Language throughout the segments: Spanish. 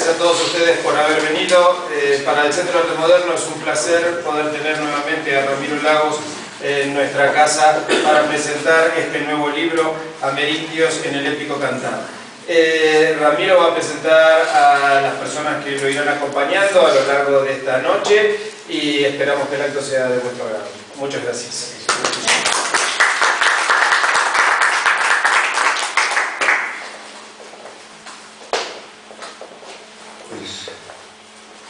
a todos ustedes por haber venido. Para el Centro de Arte Moderno es un placer poder tener nuevamente a Ramiro Lagos en nuestra casa para presentar este nuevo libro, Amerindios en el épico cantar. Ramiro va a presentar a las personas que lo irán acompañando a lo largo de esta noche y esperamos que el acto sea de vuestro agrado. Muchas gracias. Pues,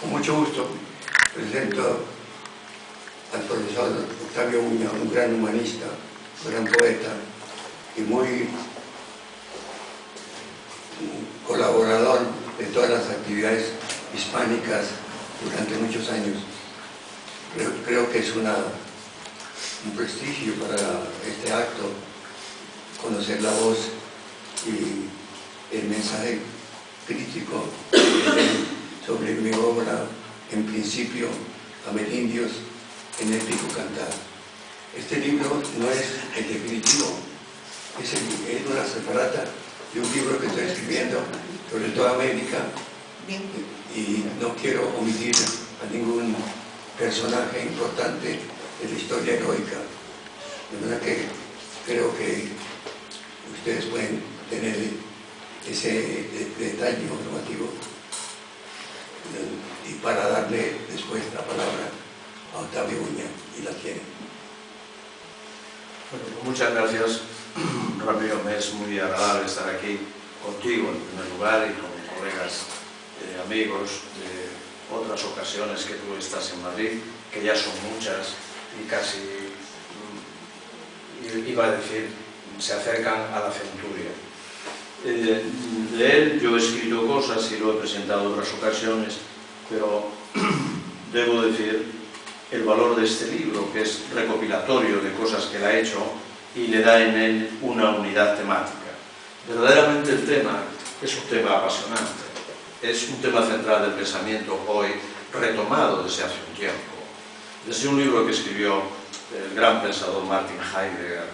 con mucho gusto presento al profesor Octavio Uña, un gran humanista, un gran poeta y muy colaborador de todas las actividades hispánicas durante muchos años. Creo que es un prestigio para este acto conocer la voz y el mensaje crítico sobre mi obra, en principio, Amerindios en épico cantar. Este libro no es el definitivo, es una separata de un libro que estoy escribiendo sobre toda América y no quiero omitir a ningún personaje importante de la historia heroica. De manera que creo que ustedes pueden tener ese detalle informativo y para darle después la palabra a Octavio Uña, y la tiene. Bueno, muchas gracias, Ramiro. Me es muy agradable estar aquí contigo en primer lugar y con colegas, amigos de otras ocasiones que tú estás en Madrid, que ya son muchas y casi, iba a decir, se acercan a la centuria. De él yo he escrito cosas y lo he presentado en otras ocasiones, pero debo decir el valor de este libro, que es recopilatorio de cosas que él ha hecho y le da en él una unidad temática. Verdaderamente el tema es un tema apasionante, es un tema central del pensamiento hoy, retomado desde hace un tiempo. Desde un libro que escribió el gran pensador Martin Heidegger,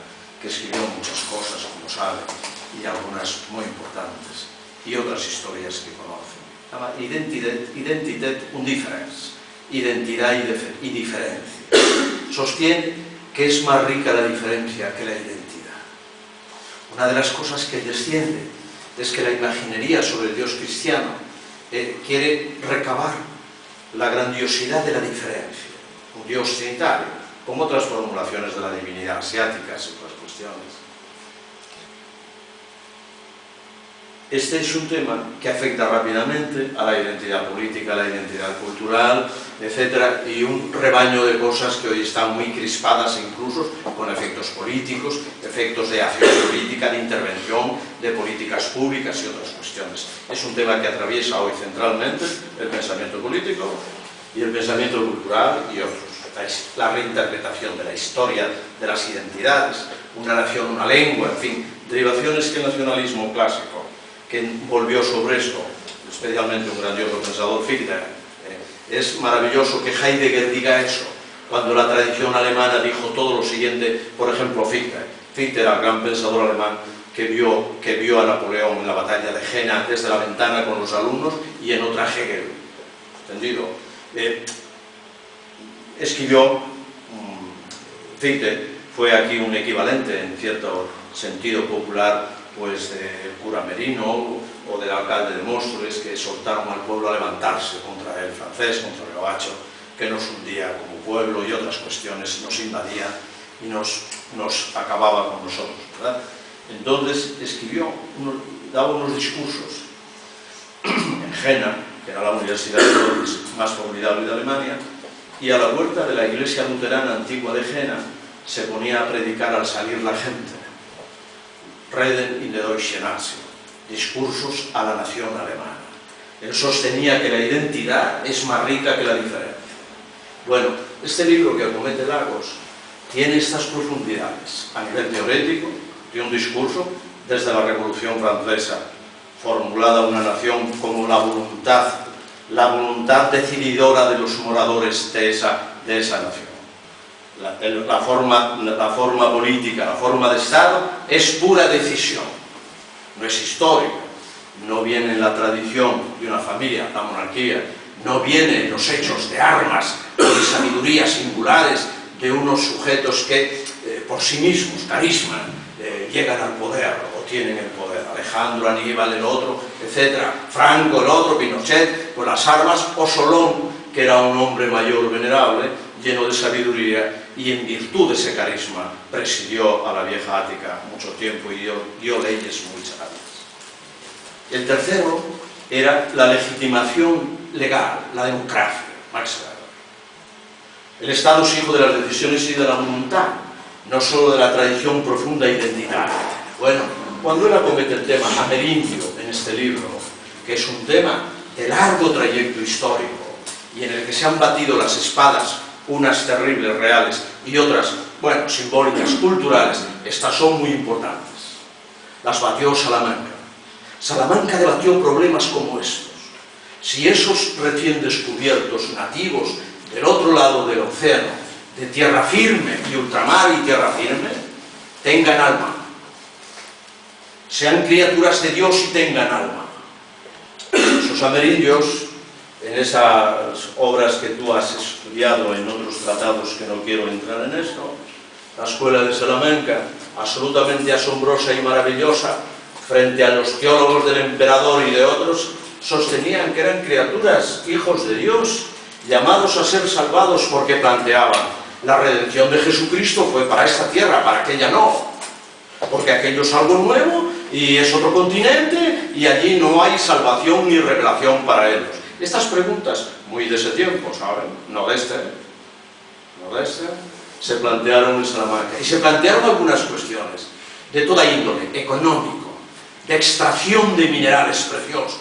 que escribió muchas cosas, como saben, y algunas muy importantes, y otras historias que conocen. Se llama Identität und Differenz, identidad y diferencia. Sostiene que es más rica la diferencia que la identidad. Una de las cosas que desciende es que la imaginería sobre el Dios cristiano quiere recabar la grandiosidad de la diferencia, un Dios trinitario, como otras formulaciones de la divinidad asiáticas y otras cuestiones. Este es un tema que afecta rápidamente a la identidad política, a la identidad cultural, etc. Y un rebaño de cosas que hoy están muy crispadas, incluso con efectos políticos, efectos de acción política, de intervención, de políticas públicas y otras cuestiones. Es un tema que atraviesa hoy centralmente el pensamiento político y el pensamiento cultural y otros. La reinterpretación de la historia, de las identidades, una nación, una lengua, en fin, derivaciones que el nacionalismo clásico, que volvió sobre esto, especialmente un grandioso pensador Fichte. Es maravilloso que Heidegger diga eso, cuando la tradición alemana dijo todo lo siguiente, por ejemplo Fichte. Fichte era el gran pensador alemán que vio a Napoleón en la batalla de Jena desde la ventana con los alumnos y en otra Hegel. ¿Entendido? Escribió, Fichte fue aquí un equivalente en cierto sentido popular pues del cura Merino o del alcalde de Móstoles, que exhortaron al pueblo a levantarse contra el francés, contra el gabacho, que nos hundía como pueblo y otras cuestiones, nos invadía y nos acababa con nosotros, ¿verdad? Entonces escribió, daba unos discursos en Jena, que era la universidad más formidable de Alemania, y a la puerta de la iglesia luterana antigua de Jena se ponía a predicar al salir la gente. Reden in der Deutschen Nation, discursos a la nación alemana. Él sostenía que la identidad es más rica que la diferencia. Bueno, este libro que acomete Lagos tiene estas profundidades a nivel teórico, de un discurso desde la Revolución Francesa, formulada una nación como la voluntad decididora de los moradores de esa nación. La forma política, la forma de Estado es pura decisión, no es histórica. no viene en la tradición de una familia, la monarquía, no viene en los hechos de armas o de sabiduría singulares de unos sujetos que por sí mismos, carisma, llegan al poder o tienen el poder. Alejandro, Aníbal, el otro, etc. Franco, el otro, Pinochet, con las armas, o Solón, que era un hombre mayor venerable, lleno de sabiduría, y en virtud de ese carisma presidió a la vieja Ática mucho tiempo y dio leyes muy sabias. El tercero era la legitimación legal, la democracia, Max Weber. El Estado es hijo de las decisiones y de la voluntad, no solo de la tradición profunda identitaria. Bueno, cuando él acomete el tema ameríndio en este libro, que es un tema de largo trayecto histórico y en el que se han batido las espadas, unas terribles, reales, y otras, bueno, simbólicas, culturales, estas son muy importantes. Las batió Salamanca. Salamanca debatió problemas como estos. Si esos recién descubiertos nativos del otro lado del océano, de tierra firme y ultramar y tierra firme, tengan alma, sean criaturas de Dios y tengan alma. Esos amerindios, en esas obras que tú has estudiado en otros tratados que no quiero entrar en esto, la escuela de Salamanca, absolutamente asombrosa y maravillosa, frente a los teólogos del emperador y de otros, sostenían que eran criaturas, hijos de Dios, llamados a ser salvados porque planteaban: la redención de Jesucristo fue para esta tierra, para aquella no, porque aquello es algo nuevo y es otro continente y allí no hay salvación ni revelación para ellos. Estas preguntas, muy de ese tiempo, ¿saben? No de este, se plantearon en Salamanca. Y se plantearon algunas cuestiones de toda índole, económico, de extracción de minerales preciosos,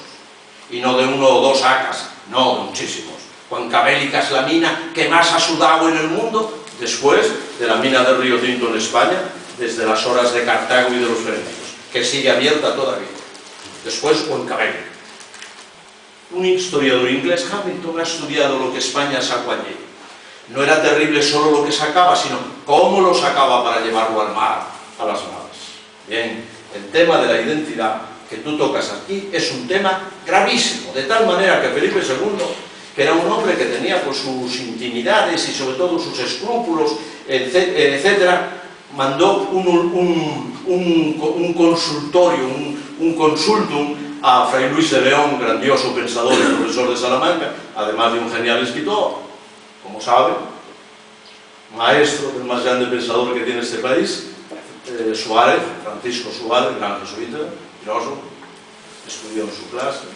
y no de uno o dos acas, no, de muchísimos. Huancavelica es la mina que más ha sudado en el mundo, después de la mina de Río Tinto en España, desde las horas de Cartago y de los Fenicios, que sigue abierta todavía. Después, Huancavelica. Un historiador inglés, Hamilton, ha estudiado lo que España sacó allí. No era terrible solo lo que sacaba, sino cómo lo sacaba para llevarlo al mar, a las naves. Bien, el tema de la identidad que tú tocas aquí es un tema gravísimo, de tal manera que Felipe II, que era un hombre que tenía pues sus intimidades y sobre todo sus escrúpulos, etcétera, mandó un consultorio, un consultum a Fray Luis de León, grandioso pensador y profesor de Salamanca, además de un genial escritor, como saben, maestro del más grande pensador que tiene este país, Suárez, Francisco Suárez, gran jesuita, filósofo, estudió en su clase.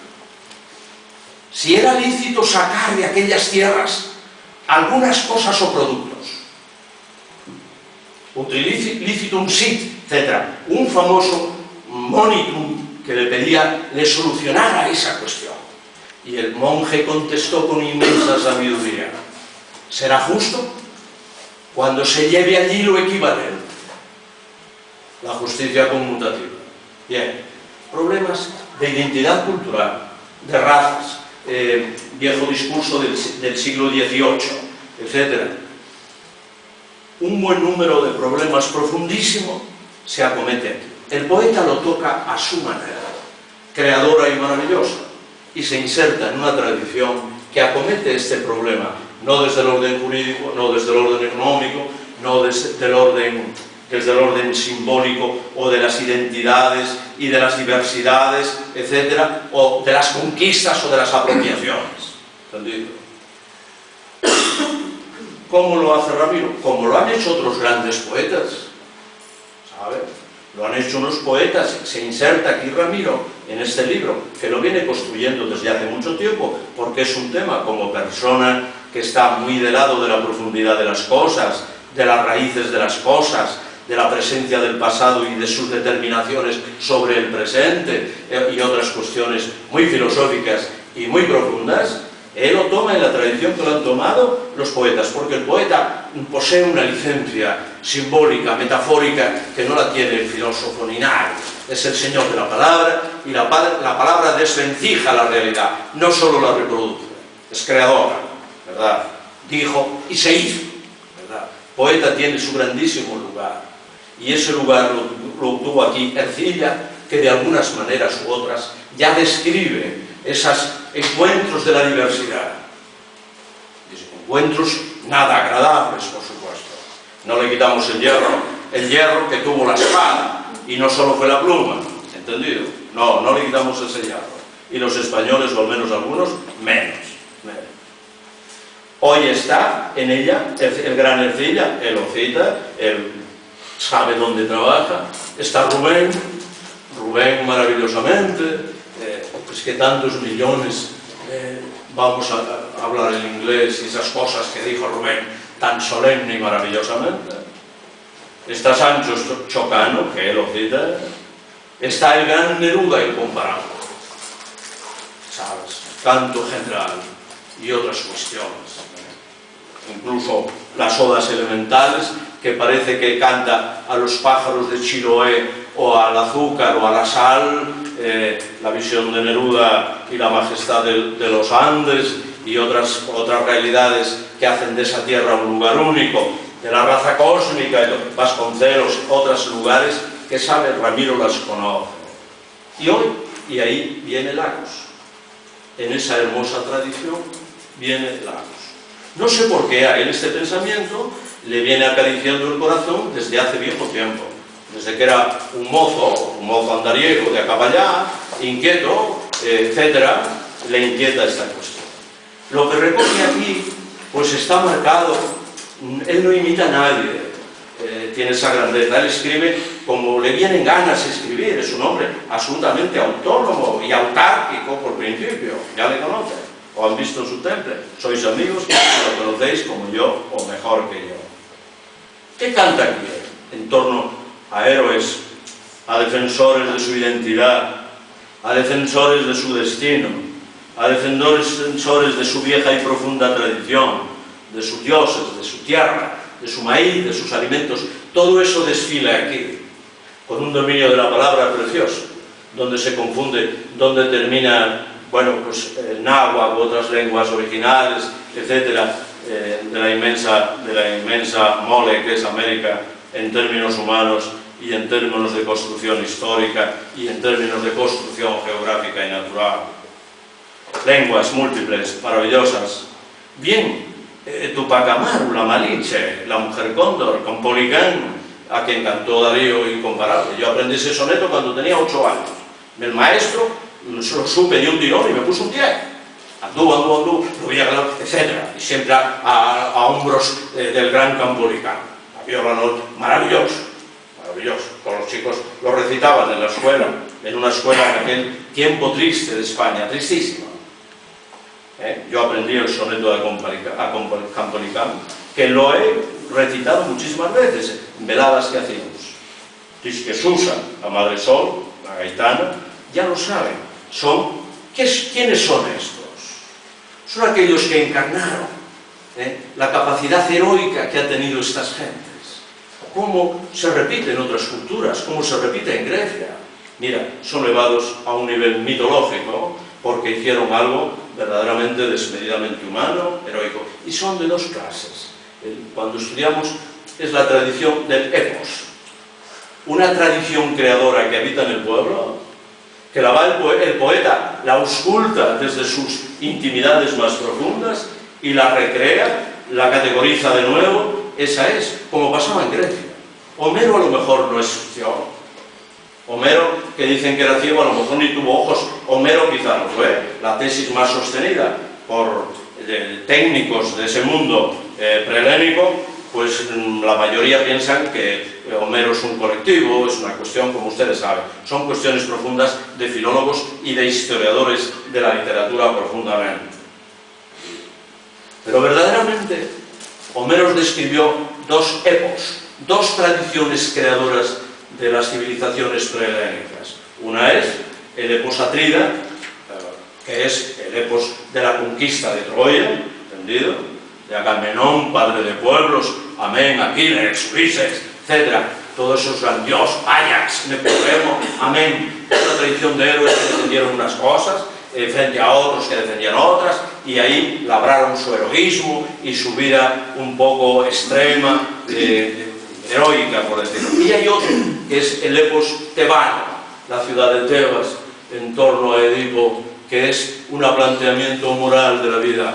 Si era lícito sacar de aquellas tierras algunas cosas o productos, utilicitum sit, etc. Un famoso monitum que le pedía le solucionara esa cuestión. Y el monje contestó con inmensa sabiduría: ¿será justo cuando se lleve allí lo equivalente? La justicia conmutativa. Bien, problemas de identidad cultural, de razas, viejo discurso del siglo XVIII, etc. Un buen número de problemas profundísimos se acomete aquí. El poeta lo toca a su manera, creadora y maravillosa, y se inserta en una tradición que acomete este problema, no desde el orden jurídico, no desde el orden económico, no desde el orden simbólico o de las identidades y de las diversidades, etcétera, o de las conquistas o de las apropiaciones. ¿Entendido? ¿Cómo lo hace Ramiro? Como lo han hecho otros grandes poetas, ¿sabes? Lo han hecho unos poetas. Se inserta aquí Ramiro en este libro, que lo viene construyendo desde hace mucho tiempo, porque es un tema como persona que está muy del lado de la profundidad de las cosas, de las raíces de las cosas, de la presencia del pasado y de sus determinaciones sobre el presente, y otras cuestiones muy filosóficas y muy profundas. Él lo toma en la tradición que lo han tomado los poetas, porque el poeta posee una licencia simbólica, metafórica, que no la tiene el filósofo ni nadie. Es el señor de la palabra, y la palabra desvencija la realidad, no solo la reproduce, es creadora, ¿verdad? Dijo y se hizo, ¿verdad? Poeta tiene su grandísimo lugar, y ese lugar lo obtuvo aquí Ercilla, que de algunas maneras u otras ya describe esos encuentros de la diversidad. Encuentros nada agradables, por supuesto. No le quitamos el hierro que tuvo la espada, y no solo fue la pluma, ¿entendido? No, no le quitamos ese hierro. Y los españoles, o al menos algunos, menos. Hoy está en ella el gran Ercilla, él lo cita, él sabe dónde trabaja, está Rubén maravillosamente, pues que tantos millones vamos a hablar en inglés y esas cosas que dijo Rubén tan solemne y maravillosamente. Está Sancho Chocano, que él lo cita, está el gran Neruda incomparable, ¿sabes? Canto general y otras cuestiones. Incluso las odas elementales, que parece que canta a los pájaros de Chiloé o al azúcar o a la sal, la visión de Neruda y la majestad de los Andes y otras realidades que hacen de esa tierra un lugar único, de la raza cósmica, Vasconcelos, otros lugares que sabe Ramiro las conoce. Y hoy, y ahí viene Lagos, en esa hermosa tradición viene Lagos. No sé por qué a él este pensamiento le viene acariciando el corazón desde hace viejo tiempo, desde que era un mozo andariego de a caballá, inquieto, etcétera, le inquieta esta cuestión. Lo que recoge aquí, pues está marcado, él no imita a nadie, tiene esa grandeza, él escribe como le vienen ganas de escribir, es un hombre absolutamente autónomo y autárquico por principio, ya le conocen. O han visto su temple, sois amigos, lo conocéis como yo o mejor que yo. ¿Qué canta aquí? En torno a héroes, a defensores de su identidad, a defensores de su destino, a defensores de su vieja y profunda tradición, de sus dioses, de su tierra, de su maíz, de sus alimentos. Todo eso desfila aquí, con un dominio de la palabra precioso, donde se confunde, donde termina, bueno, pues el náhuatl u otras lenguas originales, etcétera, de la inmensa mole que es América en términos humanos y en términos de construcción histórica y en términos de construcción geográfica y natural. Lenguas múltiples, maravillosas. Bien, Tupac Amaru, la Malinche, la mujer cóndor, con Poligán, a quien cantó Darío incomparable. Yo aprendí ese soneto cuando tenía 8 años. El maestro se lo supe de un tirón y me puso un pie. Andú, lo voy a ganar, etc. Y siempre a hombros del gran Campolicán. La viola maravilloso, maravilloso. Con los chicos lo recitaban en la escuela, en una escuela en aquel tiempo triste de España, tristísima. Yo aprendí el soneto de Campolicán, que lo he recitado muchísimas veces en veladas que hacíamos. Dice que Susa, la Madre Sol, la gaitana, ya lo saben. ¿Quiénes son estos? Son aquellos que encarnaron la capacidad heroica que han tenido estas gentes. Cómo se repite en otras culturas, cómo se repite en Grecia. Mira, son elevados a un nivel mitológico porque hicieron algo verdaderamente desmedidamente humano, heroico. Y son de dos clases. Cuando estudiamos es la tradición del epos, una tradición creadora que habita en el pueblo, que la va el poeta, la ausculta desde sus intimidades más profundas y la recrea, la categoriza de nuevo. Esa es, como pasaba en Grecia. Homero a lo mejor no es ciego. Homero, que dicen que era ciego, a lo mejor ni tuvo ojos. Homero quizá no fue. La tesis más sostenida por técnicos de ese mundo prehelénico, pues la mayoría piensan que Homero es un colectivo, es una cuestión, como ustedes saben, son cuestiones profundas de filólogos y de historiadores de la literatura profundamente. Pero verdaderamente Homero describió dos epos, dos tradiciones creadoras de las civilizaciones prehelénicas. Una es el epos atrida, que es el epos de la conquista de Troya, ¿entendido? De Agamenón, padre de pueblos, amén, Aquiles, Ulises, etc. Todos esos grandios, Ajax, Nepotemo, amén. Una tradición de héroes que defendieron unas cosas frente a otros que defendían otras, y ahí labraron su heroísmo y su vida un poco extrema, heroica, por decirlo. Y hay otro, que es el epos tebano, la ciudad de Tebas en torno a Edipo, que es un planteamiento moral de la vida,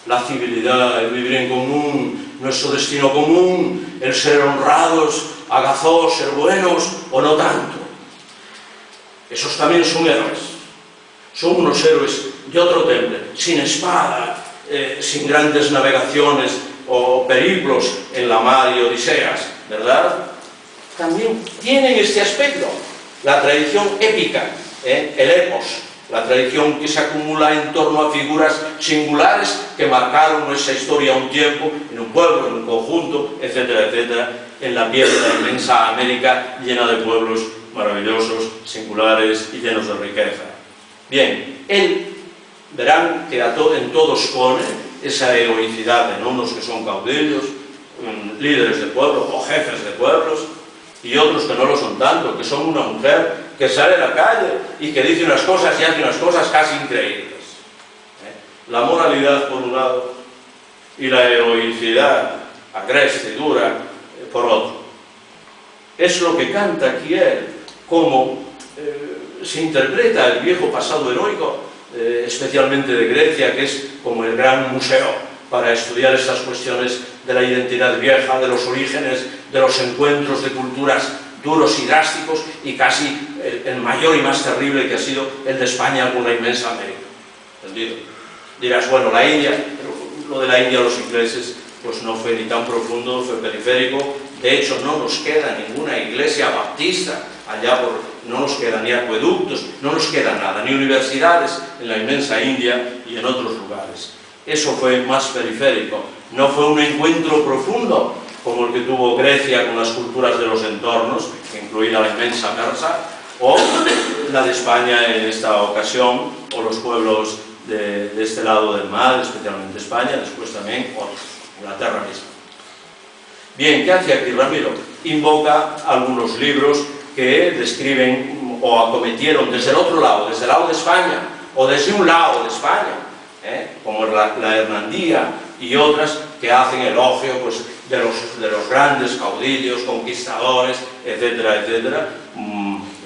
la civilidad, el vivir en común, nuestro destino común, el ser honrados, agazados, ser buenos o no tanto. Esos también son héroes, son unos héroes de otro temple, sin espada, sin grandes navegaciones o periplos en la mar y odiseas, ¿verdad? También tienen este aspecto, la tradición épica, el epos, la tradición que se acumula en torno a figuras singulares que marcaron nuestra historia a un tiempo, en un pueblo, en un conjunto, etcétera, etcétera, en la piel de la inmensa América llena de pueblos maravillosos, singulares y llenos de riqueza. Bien, él, verán que en todos pone esa heroicidad en unos que son caudillos, líderes de pueblos o jefes de pueblos, y otros que no lo son tanto, que son una mujer que sale a la calle y que dice unas cosas y hace unas cosas casi increíbles. La moralidad por un lado y la heroicidad agreste y dura por otro. Es lo que canta aquí él, como se interpreta el viejo pasado heroico, especialmente de Grecia, que es como el gran museo para estudiar estas cuestiones de la identidad vieja, de los orígenes, de los encuentros de culturas duros y drásticos, y casi el mayor y más terrible que ha sido el de España con la inmensa América. ¿Entendido? Dirás, bueno, la India, pero lo de la India los ingleses pues no fue ni tan profundo, fue periférico. De hecho, no nos queda ninguna iglesia baptista allá no nos quedan ni acueductos, no nos queda nada, ni universidades en la inmensa India y en otros lugares. Eso fue más periférico, no fue un encuentro profundo como el que tuvo Grecia con las culturas de los entornos, incluida la inmensa Persa, o la de España en esta ocasión, o los pueblos de este lado del mar, especialmente España, después también otros, Inglaterra misma. Bien, ¿qué hace aquí Ramiro? Invoca algunos libros que describen o acometieron desde el otro lado, desde el lado de España, o desde un lado de España, como la Hernandía y otras que hacen elogio pues, de los grandes caudillos, conquistadores, etcétera, etcétera.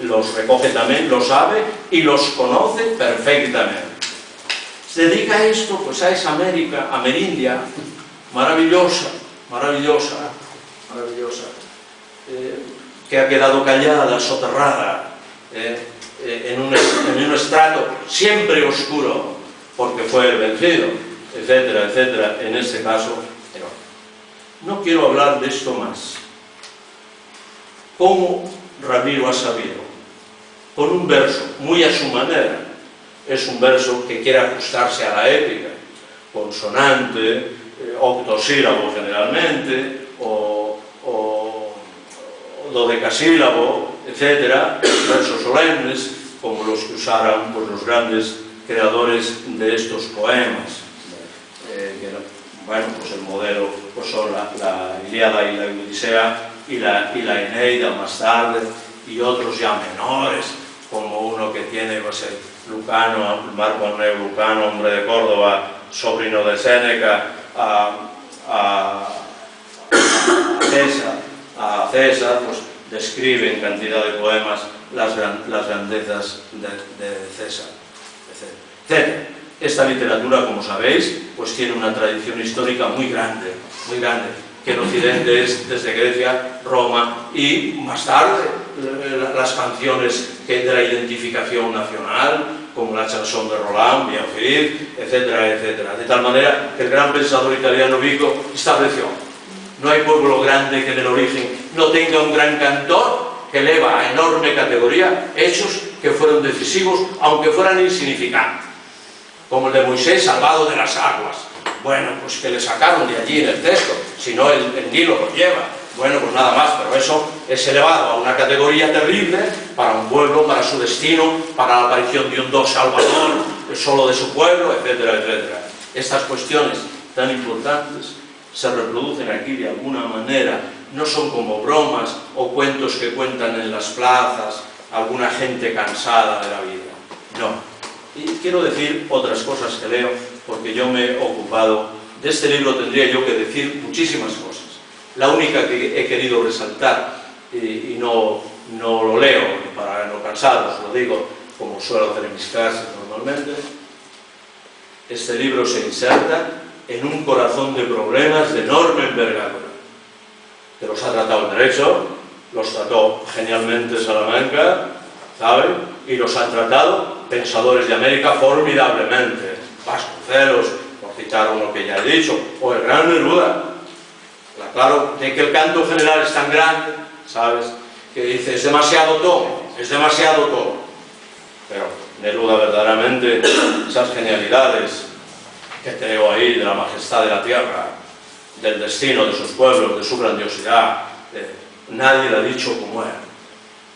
Los recoge también, los sabe y los conoce perfectamente. Se dedica a esto, pues a esa América, amerindia, maravillosa, maravillosa, maravillosa, que ha quedado callada, soterrada, en un estrato siempre oscuro, porque fue el vencido, etcétera, etcétera, en este caso, pero no quiero hablar de esto más. ¿Cómo Ramiro ha sabido? Con un verso muy a su manera, es un verso que quiere ajustarse a la épica, consonante, octosílabo generalmente, o dodecasílabo, etcétera, versos solemnes, como los que usaran pues, los grandes creadores de estos poemas. Bueno, pues el modelo pues son la Ilíada y la Odisea y la Eneida más tarde, y otros ya menores, como uno que tiene pues, el Lucano, Marco Antonio Lucano, hombre de Córdoba, sobrino de Séneca, a César, pues describe en cantidad de poemas las grandezas de César, etc. Esta literatura, como sabéis, pues tiene una tradición histórica muy grande, que en Occidente es desde Grecia, Roma y más tarde las canciones de la identificación nacional, como la chanson de Roland, Bienfait, etcétera, etcétera. De tal manera que el gran pensador italiano Vico estableció: no hay pueblo grande que en el origen no tenga un gran cantor que eleva a enorme categoría hechos que fueron decisivos, aunque fueran insignificantes, como el de Moisés salvado de las aguas. Bueno, pues que le sacaron de allí en el texto, si no el Nilo lo lleva. Bueno, pues nada más, pero eso es elevado a una categoría terrible para un pueblo, para su destino, para la aparición de un Dios salvador, solo de su pueblo, etcétera, etcétera. Estas cuestiones tan importantes se reproducen aquí de alguna manera, no son como bromas o cuentos que cuentan en las plazas alguna gente cansada de la vida, no. Y quiero decir otras cosas que leo, porque yo me he ocupado de este libro, tendría yo que decir muchísimas cosas. La única que he querido resaltar, y no lo leo para no cansados, lo digo como suelo hacer en mis clases normalmente, este libro se inserta en un corazón de problemas de enorme envergadura, que los ha tratado el derecho, los trató genialmente Salamanca, ¿saben? Y los han tratado pensadores de América formidablemente, Vasconcelos, por citar uno que ya he dicho, o el gran Neruda. Claro, de que el canto general es tan grande, ¿sabes? Que dice, es demasiado todo, es demasiado todo. Pero Neruda verdaderamente, esas genialidades que creo ahí de la majestad de la tierra, del destino de sus pueblos, de su grandiosidad, nadie le ha dicho como él.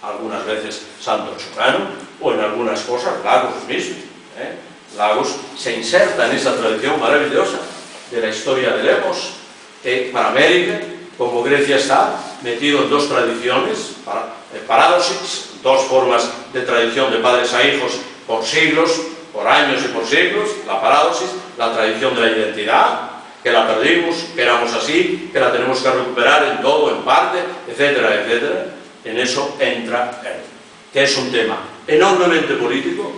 Algunas veces Santo Churano, o en algunas cosas Lagos mismo. Lagos se inserta en esa tradición maravillosa de la historia de Lemos, que para América, como Grecia está metido en dos tradiciones, paradosis, dos formas de tradición de padres a hijos por siglos, por años y por siglos, la paradosis, la tradición de la identidad, que la perdimos, que éramos así, que la tenemos que recuperar en todo, en parte, etcétera, etcétera. En eso entra él, que es un tema enormemente político,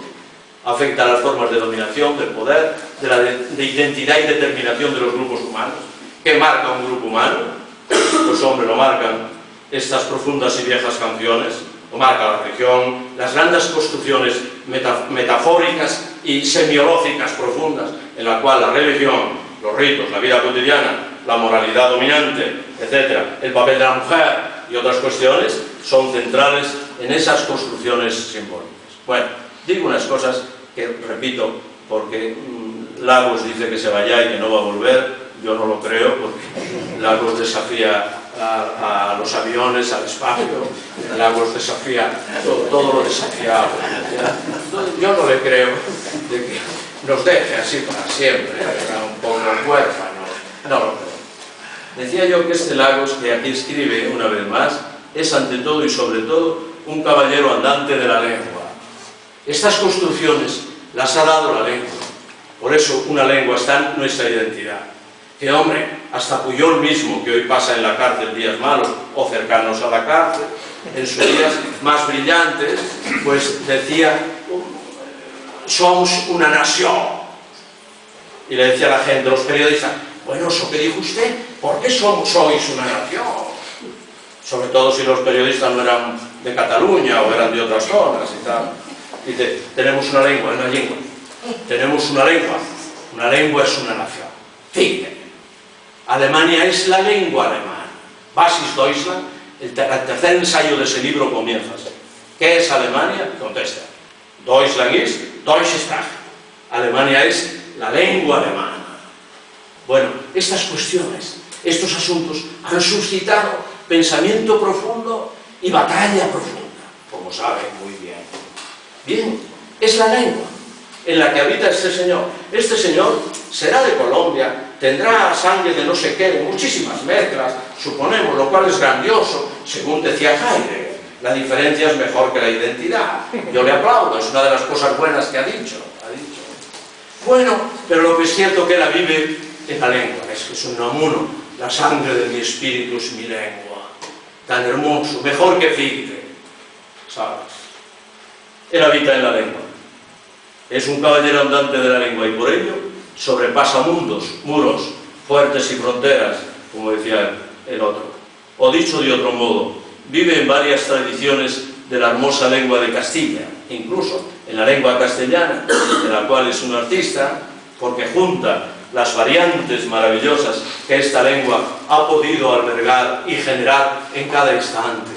afecta a las formas de dominación, del poder, de identidad y determinación de los grupos humanos. ¿Qué marca un grupo humano? Pues hombre, lo marcan estas profundas y viejas canciones, lo marca la religión, las grandes construcciones metafóricas y semiológicas profundas, en la cual la religión, los ritos, la vida cotidiana, la moralidad dominante, etc., el papel de la mujer y otras cuestiones, son centrales en esas construcciones simbólicas. Bueno, digo unas cosas que repito, porque Lagos dice que se vaya y que no va a volver. Yo no lo creo, porque Lagos desafía a los aviones, al espacio, Lagos desafía, todo lo desafiado. Yo no le creo de que nos deje así para siempre, era un poco huérfano, no lo creo. Decía yo que este Lagos, que aquí escribe una vez más, es ante todo y sobre todo un caballero andante de la lengua. Estas construcciones las ha dado la lengua, por eso una lengua está en nuestra identidad. Que hombre, hasta Pujol mismo, que hoy pasa en la cárcel días malos o cercanos a la cárcel, en sus días más brillantes, pues decía, somos una nación. Y le decía a la gente, los periodistas, bueno, eso que dijo usted, ¿por qué sois una nación? Sobre todo si los periodistas no eran de Cataluña o eran de otras zonas y tal. Dice, tenemos una lengua, tenemos una lengua es una nación. Fíjate, Alemania es la lengua alemana. Basis Deutschland, el tercer ensayo de ese libro comienza así. ¿Qué es Alemania? Contesta. Deutschland ist Deutsche Sprache. Alemania es la lengua alemana. Bueno, estas cuestiones, estos asuntos han suscitado pensamiento profundo y batalla profunda, como saben muy bien. Bien, es la lengua en la que habita este señor. Este señor será de Colombia, tendrá sangre de no sé qué, de muchísimas mezclas, suponemos, lo cual es grandioso, según decía Heidegger. La diferencia es mejor que la identidad. Yo le aplaudo, es una de las cosas buenas que ha dicho. Bueno, pero lo que es cierto que él vive en la lengua, es que es un Unamuno, la sangre de mi espíritu es mi lengua, tan hermoso, mejor que Fichte, ¿sabes? Él habita en la lengua, es un caballero andante de la lengua y por ello sobrepasa mundos, muros, fuertes y fronteras, como decía el otro. O dicho de otro modo, vive en varias tradiciones de la hermosa lengua de Castilla, incluso en la lengua castellana, de la cual es un artista, porque junta las variantes maravillosas que esta lengua ha podido albergar y generar en cada instante.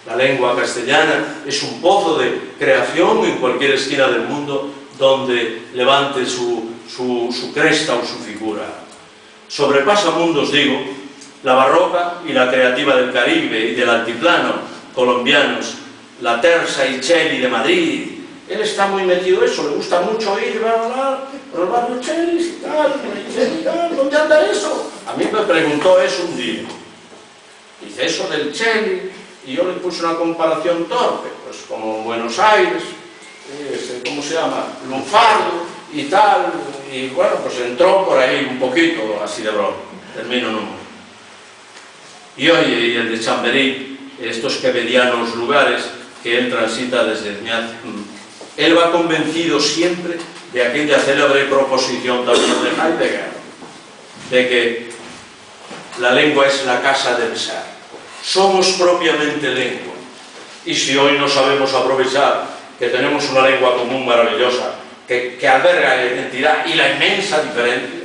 La lengua castellana es un pozo de creación en cualquier esquina del mundo donde levante su cresta o su figura. Sobrepasa mundos, digo, la barroca y la creativa del Caribe y del altiplano colombianos, la Terza y Cheli de Madrid. Él está muy metido en eso, le gusta mucho ir a los barrios Chelis y tal, ¿dónde anda eso? A mí me preguntó eso un día. Dice, eso del Cheli, y yo le puse una comparación torpe, pues como Buenos Aires, ¿cómo se llama? Lunfardo y tal, y bueno, pues entró por ahí un poquito, así de broma, termino en un momento. Y oye, y el de Chamberí, estos quevedianos lugares, que él transita desde él va convencido siempre de aquella célebre proposición también de Heidegger, de que la lengua es la casa del ser. Somos propiamente lengua. Y si hoy no sabemos aprovechar que tenemos una lengua común maravillosa, que alberga la identidad y la inmensa diferencia,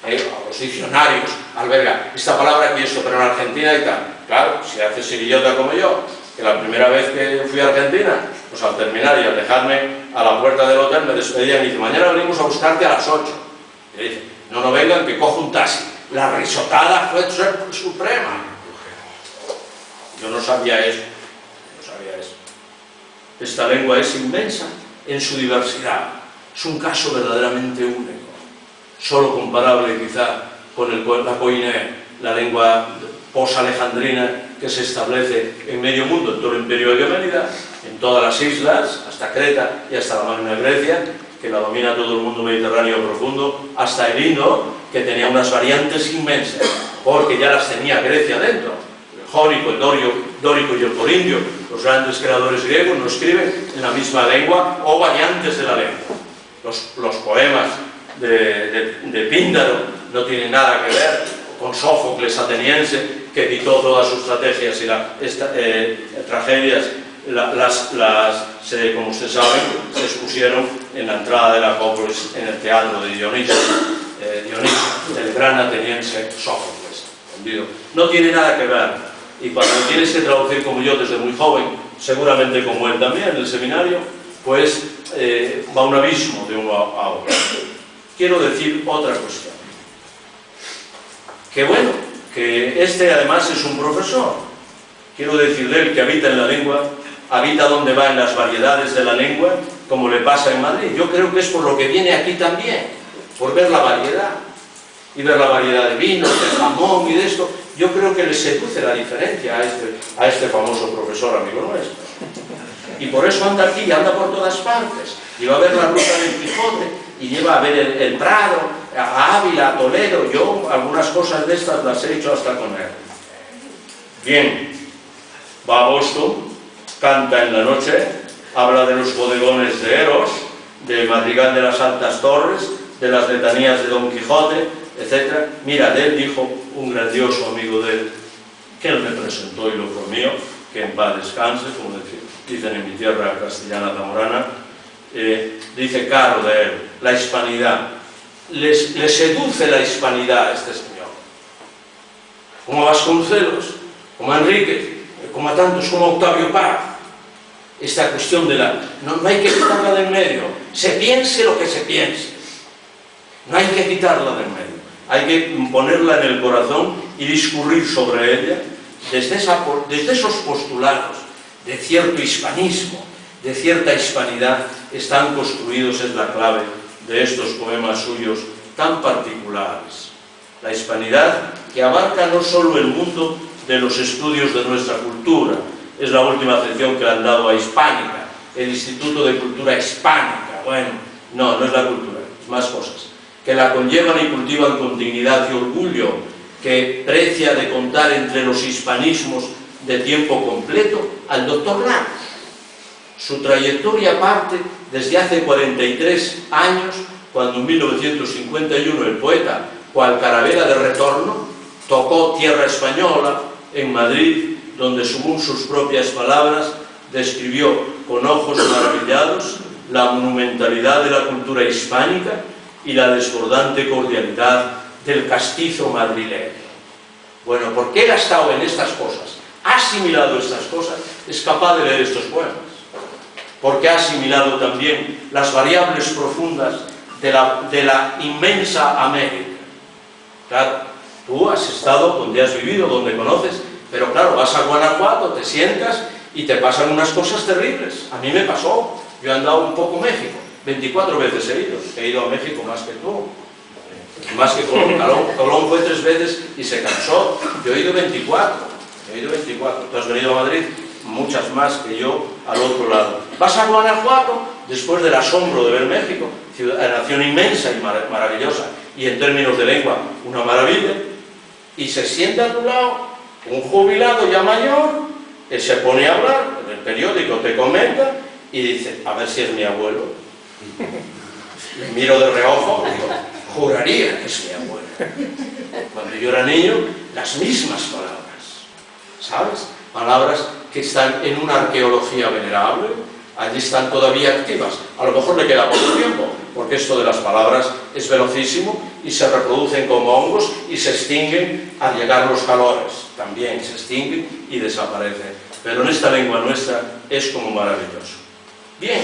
a los diccionarios alberga esta palabra y esto, pero en Argentina y tal. Claro, si haces idiota como yo, que la primera vez que fui a Argentina, pues al terminar y al dejarme a la puerta del hotel me despedían y dice, mañana venimos a buscarte a las 8. Y le dice, no vengan, que cojo un taxi. La risotada fue suprema. Yo no sabía eso. Esta lengua es inmensa en su diversidad. Es un caso verdaderamente único. Solo comparable quizá con la koiné, la lengua posalejandrina que se establece en medio mundo, en todo el imperio aqueménida, en todas las islas, hasta Creta y hasta la Magna Grecia, que la domina todo el mundo mediterráneo profundo, hasta el indo, que tenía unas variantes inmensas, porque ya las tenía Grecia dentro. El jónico, el dórico y el corindio, los grandes creadores griegos, no escriben en la misma lengua o variantes de la lengua. Los poemas de Píndaro no tienen nada que ver con Sófocles ateniense, que editó todas sus estrategias y tragedias, como ustedes saben, se expusieron en la entrada de la Acrópolis en el teatro de Dionisio, del gran ateniense Sófocles. ¿Entendido? No tiene nada que ver. Y cuando tienes que traducir como yo desde muy joven, seguramente como él también en el seminario, pues va un abismo de uno a otro. Quiero decir otra cuestión. Que bueno, que este además es un profesor. Quiero decirle, el que habita en la lengua, habita donde va en las variedades de la lengua, como le pasa en Madrid. Yo creo que es por lo que viene aquí también, por ver la variedad, y ver la variedad de vinos, de jamón y de esto. Yo creo que le seduce la diferencia a este famoso profesor amigo nuestro. Y por eso anda aquí, anda por todas partes, y va a ver la ruta del Quijote, y lleva a ver el Prado, a Ávila, a Toledo. Yo algunas cosas de estas las he hecho hasta con él. Bien, va a Boston, canta en la noche, habla de los bodegones de Eros, del madrigal de las altas torres, de las letanías de Don Quijote, etc. Mira, de él dijo un grandioso amigo de él, que él me presentó y lo mío, que en paz descanse, como dicen en mi tierra castellana zamorana, dice Caro de él, la hispanidad. Le seduce la hispanidad a este señor. Como a Vasconcelos, como a Enrique, como a tantos, como a Octavio Paz. Esta cuestión de no hay que quitarla del medio, se piense lo que se piense. No hay que quitarla del medio. Hay que ponerla en el corazón y discurrir sobre ella desde esos postulados de cierto hispanismo, de cierta hispanidad, están construidos, es la clave de estos poemas suyos tan particulares. La hispanidad que abarca no solo el mundo de los estudios de nuestra cultura, es la última acepción que le han dado a Hispánica, el Instituto de Cultura Hispánica. Bueno, no es la cultura, es más cosas, que la conllevan y cultivan con dignidad y orgullo, que precia de contar entre los hispanismos de tiempo completo al doctor Lagos. Su trayectoria parte desde hace 43 años, cuando en 1951 el poeta, cual caravera de retorno, tocó tierra española en Madrid, donde según sus propias palabras describió con ojos maravillados la monumentalidad de la cultura hispánica y la desbordante cordialidad del castizo madrileño. Bueno, porque él ha estado en estas cosas, ha asimilado estas cosas, es capaz de leer estos poemas. Porque ha asimilado también las variables profundas de la inmensa América. Claro, tú has estado donde has vivido, donde conoces, pero claro, vas a Guanajuato, te sientas y te pasan unas cosas terribles. A mí me pasó, yo he andado un poco México, 24 veces he ido a México más que tú, más que Colón. Colón fue 3 veces y se cansó, yo he ido 24, tú has venido a Madrid, muchas más que yo al otro lado. Vas a Guanajuato, después del asombro de ver México, nación inmensa y maravillosa, y en términos de lengua, una maravilla, y se sienta a tu lado un jubilado ya mayor, él se pone a hablar en el periódico, y dice, a ver si es mi abuelo. Le miro de reojo y digo, juraría que es mi abuelo. Cuando yo era niño, las mismas palabras, ¿sabes? Palabras que están en una arqueología venerable, allí están todavía activas. A lo mejor le queda poco tiempo, porque esto de las palabras es velocísimo y se reproducen como hongos y se extinguen al llegar los calores. También se extinguen y desaparecen. Pero en esta lengua nuestra es como maravilloso. Bien,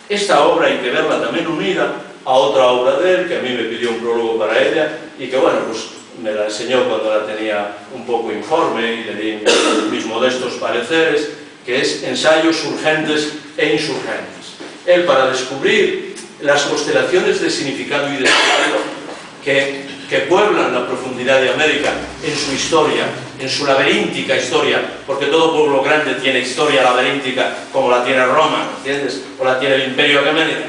esta obra hay que verla también unida a otra obra de él, que a mí me pidió un prólogo para ella y que, bueno, pues me la enseñó cuando la tenía un poco informe y le di mis modestos pareceres, que es Ensayos urgentes e insurgentes. Él, para descubrir las constelaciones de significado y de sentido que pueblan la profundidad de América en su historia, en su laberíntica historia, porque todo pueblo grande tiene historia laberíntica como la tiene Roma, ¿entiendes? O la tiene el Imperio Aqueménida.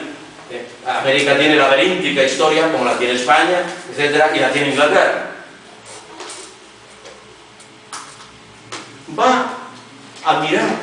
América tiene laberíntica historia como la tiene España, etcétera, y la tiene Inglaterra. Va a mirar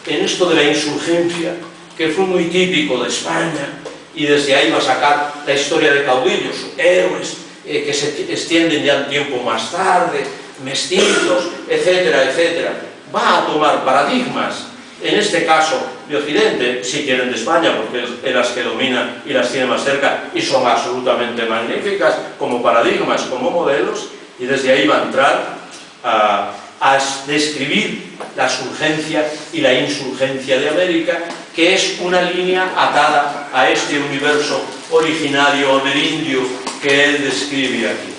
en esto de la insurgencia, que fue muy típico de España, y desde ahí va a sacar la historia de caudillos, héroes, que se extienden ya un tiempo más tarde, mestizos, etcétera, etcétera. Va a tomar paradigmas, en este caso de Occidente, si quieren de España, porque es las que domina y las tiene más cerca, y son absolutamente magníficas como paradigmas, como modelos, y desde ahí va a entrar a describir la surgencia y la insurgencia de América, que es una línea atada a este universo originario amerindio que él describe aquí,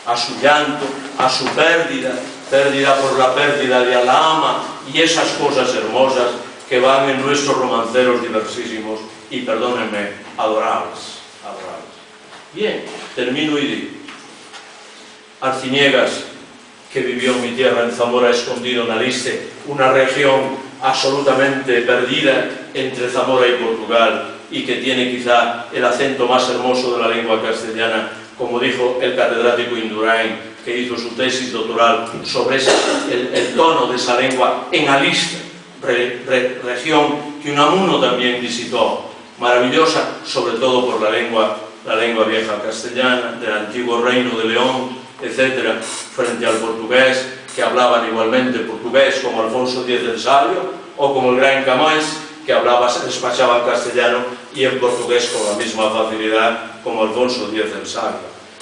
a su llanto, a su pérdida por la pérdida de Alhama y esas cosas hermosas que van en nuestros romanceros diversísimos y, perdónenme, adorables. Bien, termino y digo, Arciniegas, que vivió en mi tierra, en Zamora, escondido en Aliste, una región absolutamente perdida entre Zamora y Portugal, y que tiene quizá el acento más hermoso de la lengua castellana, como dijo el catedrático Indurain, que hizo su tesis doctoral sobre el tono de esa lengua en Aliste, región que Unamuno también visitó, maravillosa, sobre todo por la lengua vieja castellana, del antiguo reino de León, etcétera, frente al portugués, que hablaban igualmente portugués como Alfonso X el Sabio, o como el gran Camões, que despachaba en castellano y en portugués con la misma facilidad como Alfonso X el Sabio.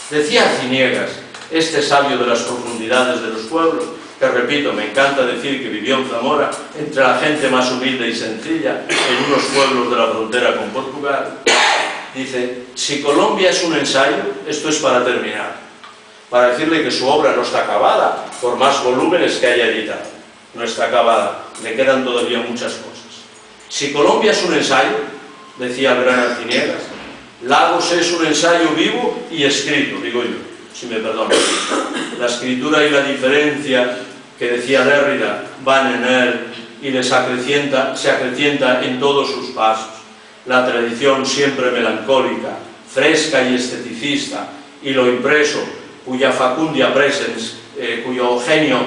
Decía Arciniegas, este sabio de las profundidades de los pueblos, que repito, me encanta decir que vivió en Zamora, entre la gente más humilde y sencilla, en unos pueblos de la frontera con Portugal, dice, si Colombia es un ensayo, esto es para terminar, para decirle que su obra no está acabada, por más volúmenes que haya editado, no está acabada, le quedan todavía muchas cosas. Si Colombia es un ensayo, decía el gran Arciniegas, Lagos es un ensayo vivo y escrito, digo yo, si me perdonan. La escritura y la diferencia, que decía Derrida, van en él y se acrecienta en todos sus pasos. La tradición siempre melancólica, fresca y esteticista, y lo impreso, cuya facundia presens, cuyo genio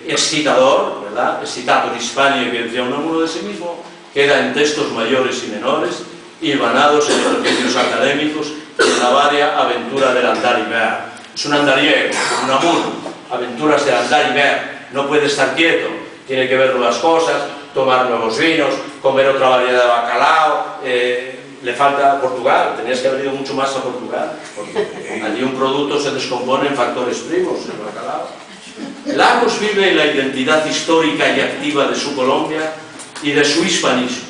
excitador, ¿verdad? Excitator hispania, que decía Unamuno de sí mismo, queda en textos mayores y menores, hilvanados en ejercicios académicos y en la varia aventura del andar y ver. Es un andariego, un Unamuno, aventuras del andar y ver, no puede estar quieto, tiene que ver nuevas cosas, tomar nuevos vinos, comer otra variedad de bacalao, le falta Portugal, tenías que haber ido mucho más a Portugal, porque allí un producto se descompone en factores primos, el bacalao. Lagos vive en la identidad histórica y activa de su Colombia y de su hispanismo,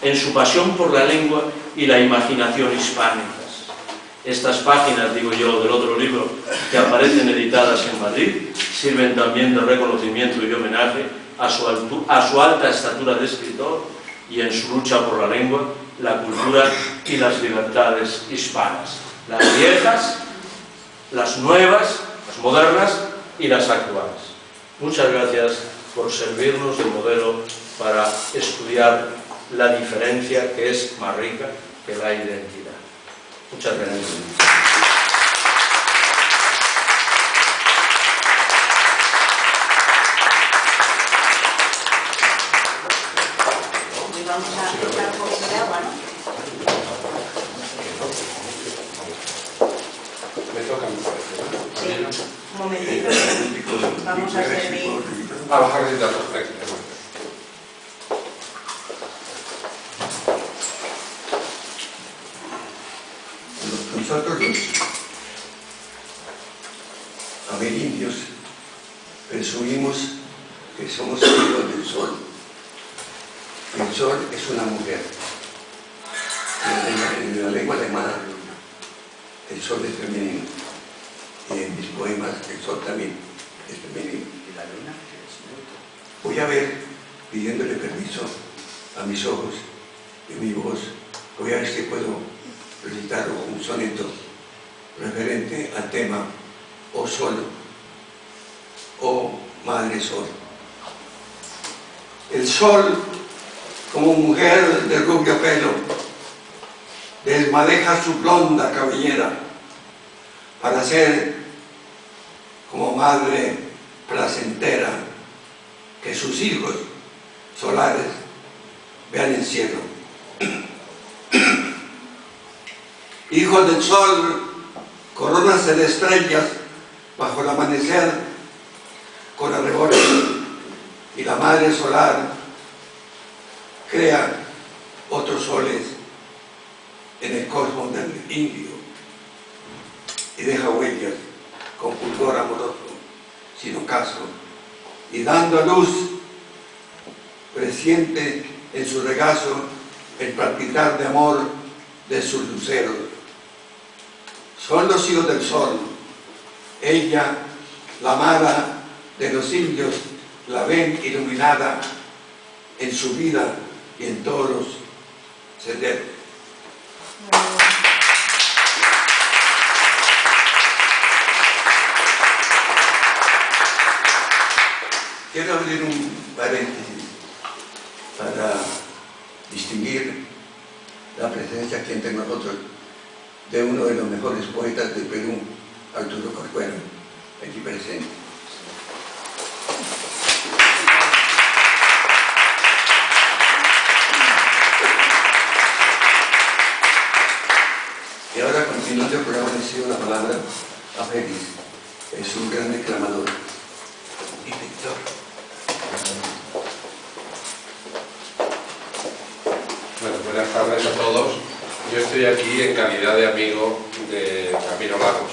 en su pasión por la lengua y la imaginación hispánicas. Estas páginas, digo yo, del otro libro, que aparecen editadas en Madrid, sirven también de reconocimiento y homenaje a su alta estatura de escritor y en su lucha por la lengua, la cultura y las libertades hispanas. Las viejas, las nuevas, las modernas y las actuales. Muchas gracias por servirnos de modelo para estudiar la diferencia, que es más rica que la identidad. Muchas gracias. vamos a echar un poquito de agua, ¿no? Me toca, me parece, ¿no? Sí, un momentito. Vamos a servir. A bajar de datos, perfecto. Nosotros los amerindios presumimos que somos hijos del sol. El sol es una mujer. En la lengua alemana el sol es femenino. Y en mis poemas el sol también es femenino. Voy a ver, pidiéndole permiso a mis ojos y a mi voz, voy a ver si puedo recitar un soneto referente al tema "Oh Sol, oh Madre Sol". El sol, como mujer de rubio pelo, desmadeja su blonda cabellera para ser como madre placentera que sus hijos solares vean el cielo. Hijos del sol, corónase de estrellas bajo el amanecer con arrebores, y la madre solar crea otros soles en el cosmos del indio y deja huellas con fulgor amoroso, sin ocaso, y dando luz presiente en su regazo el palpitar de amor de sus luceros. Son los hijos del sol. Ella, la amada de los indios, la ven iluminada en su vida y en todos los senderos. Quiero abrir un paréntesis para distinguir la presencia aquí entre nosotros de uno de los mejores poetas del Perú, Arturo Corcuera, aquí presente. Y ahora, continuando el programa, le cedo la palabra a Félix. Es un gran declamador y lector. Bueno, buenas tardes a todos. Yo estoy aquí en calidad de amigo de Ramiro Lagos.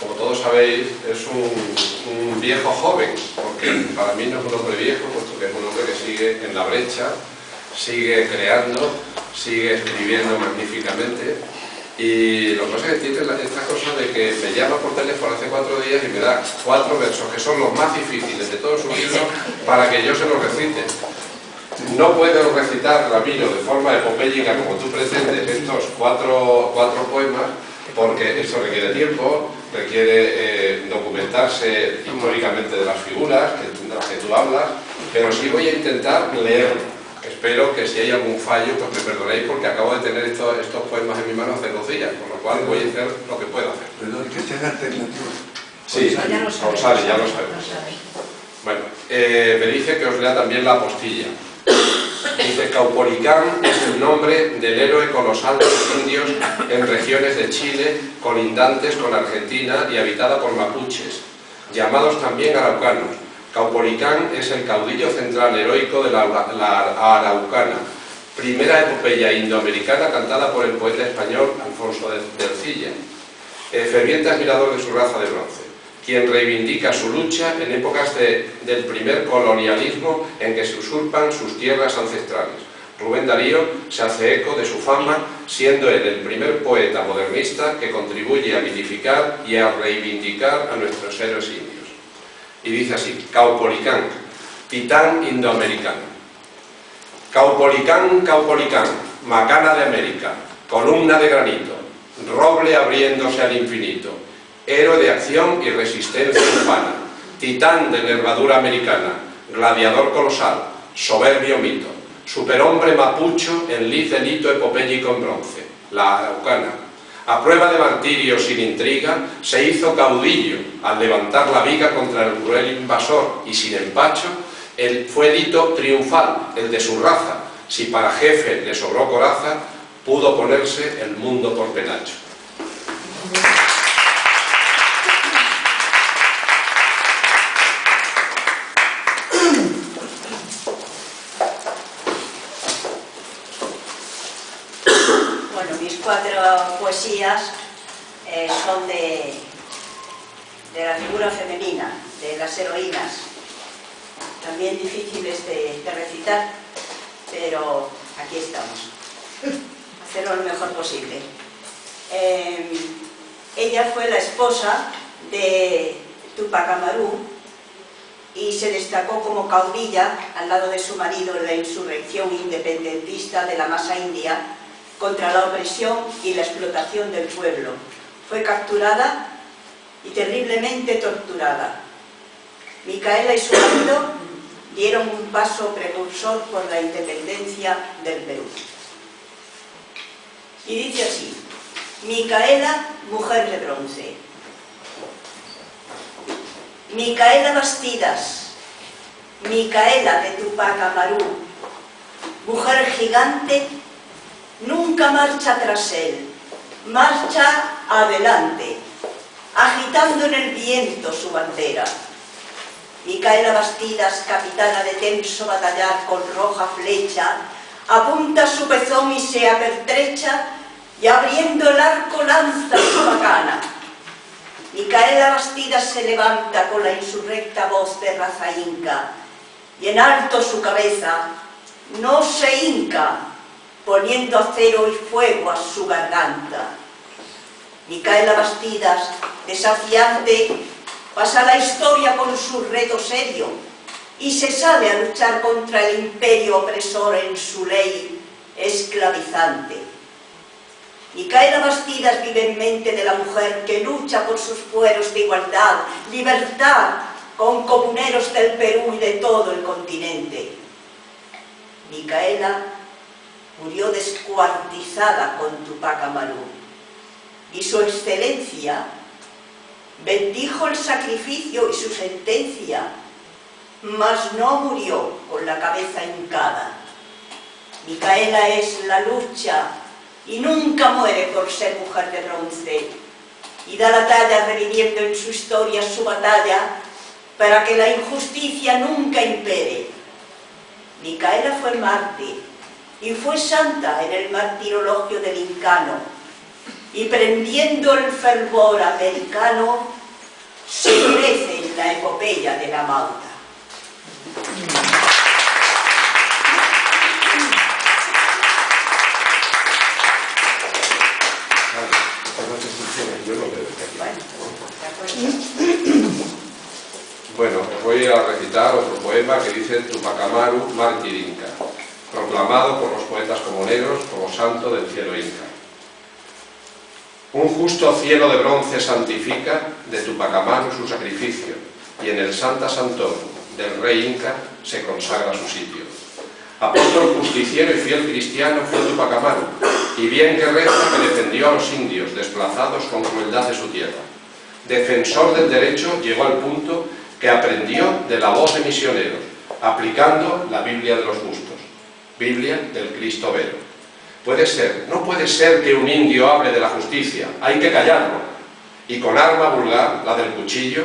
Como todos sabéis, es un viejo joven, porque para mí no es un hombre viejo, puesto que es un hombre que sigue en la brecha, sigue creando, sigue escribiendo magníficamente. Y lo que pasa es que tiene esta cosa de que me llama por teléfono hace 4 días y me da 4 versos, que son los más difíciles de todos sus libros, para que yo se los recite. No puedo recitar, Ramiro, de forma epopélica como tú pretendes estos cuatro poemas, porque eso requiere tiempo, requiere documentarse históricamente de las figuras de las que tú hablas, pero sí voy a intentar leerlo. Espero que si hay algún fallo, pues me perdonéis, porque acabo de tener estos poemas en mi mano hace 2 días, con lo cual voy a hacer lo que pueda hacer. Pero hay que ser alternativo. Sí, González, ya lo sabemos. Bueno, me dice que os lea también la apostilla. Dice: Caupolicán es el nombre del héroe colosal de los indios en regiones de Chile, colindantes con Argentina y habitada por mapuches, llamados también araucanos. Caupolicán es el caudillo central heroico de la Araucana, primera epopeya indoamericana cantada por el poeta español Alfonso de Ercilla, ferviente admirador de su raza de bronce, quien reivindica su lucha en épocas del primer colonialismo en que se usurpan sus tierras ancestrales. Rubén Darío se hace eco de su fama, siendo él el primer poeta modernista que contribuye a mitificar y a reivindicar a nuestros héroes indios. Y dice así: Caupolicán, titán indoamericano. Caupolicán, Caupolicán, macana de América, columna de granito, roble abriéndose al infinito, héroe de acción y resistencia urbana, titán de nervadura americana, gladiador colosal, soberbio mito, superhombre mapucho en liz de lito epopéyico en bronce, la Araucana. A prueba de martirio sin intriga, se hizo caudillo al levantar la viga contra el cruel invasor y sin empacho, fue el hito triunfal, el de su raza, si para jefe le sobró coraza, pudo ponerse el mundo por penacho. Bueno, mis 4 poesías son de la figura femenina, de las heroínas, también difíciles de recitar, pero aquí estamos, hacerlo lo mejor posible. Ella fue la esposa de Túpac Amaru y se destacó como caudilla al lado de su marido en la insurrección independentista de la masa india contra la opresión y la explotación del pueblo. Fue capturada y terriblemente torturada. Micaela y su marido dieron un paso precursor por la independencia del Perú. Y dice así: Micaela, mujer de bronce. Micaela Bastidas, Micaela de Túpac Amaru, mujer gigante, nunca marcha tras él, marcha adelante, agitando en el viento su bandera. Micaela Bastidas, capitana de tenso batallar con roja flecha, apunta su pezón y se apertrecha, y abriendo el arco lanza su bacana. Micaela Bastidas se levanta con la insurrecta voz de raza inca, y en alto su cabeza no se hinca, poniendo acero y fuego a su garganta. Micaela Bastidas, desafiante, pasa la historia con su reto serio y se sale a luchar contra el imperio opresor en su ley esclavizante. Micaela Bastidas vive en mente de la mujer que lucha por sus fueros de igualdad, libertad, con comuneros del Perú y de todo el continente. Micaela murió descuartizada con Túpac Amaru y su excelencia bendijo el sacrificio y su sentencia, mas no murió con la cabeza hincada. Micaela es la lucha y nunca muere por ser mujer de bronce, y da la talla reviviendo en su historia su batalla para que la injusticia nunca impere. Micaela fue mártir y fue santa en el martirologio del incano, y prendiendo el fervor americano se crece en la epopeya de la Mauta. Bueno, os voy a recitar otro poema que dice Túpac Amaru, mártir inca, proclamado por los poetas comuneros como santo del cielo inca. Un justo cielo de bronce santifica de Túpac Amaru su sacrificio, y en el Santa Santor del rey inca se consagra su sitio. Apóstol justiciero y fiel cristiano fue Túpac Amaru, y bien que reza que defendió a los indios desplazados con crueldad de su tierra. Defensor del derecho, llegó al punto que aprendió de la voz de misioneros, aplicando la Biblia de los justos, Biblia del Cristo Vero. No puede ser que un indio hable de la justicia, hay que callarlo, y con arma vulgar, la del cuchillo,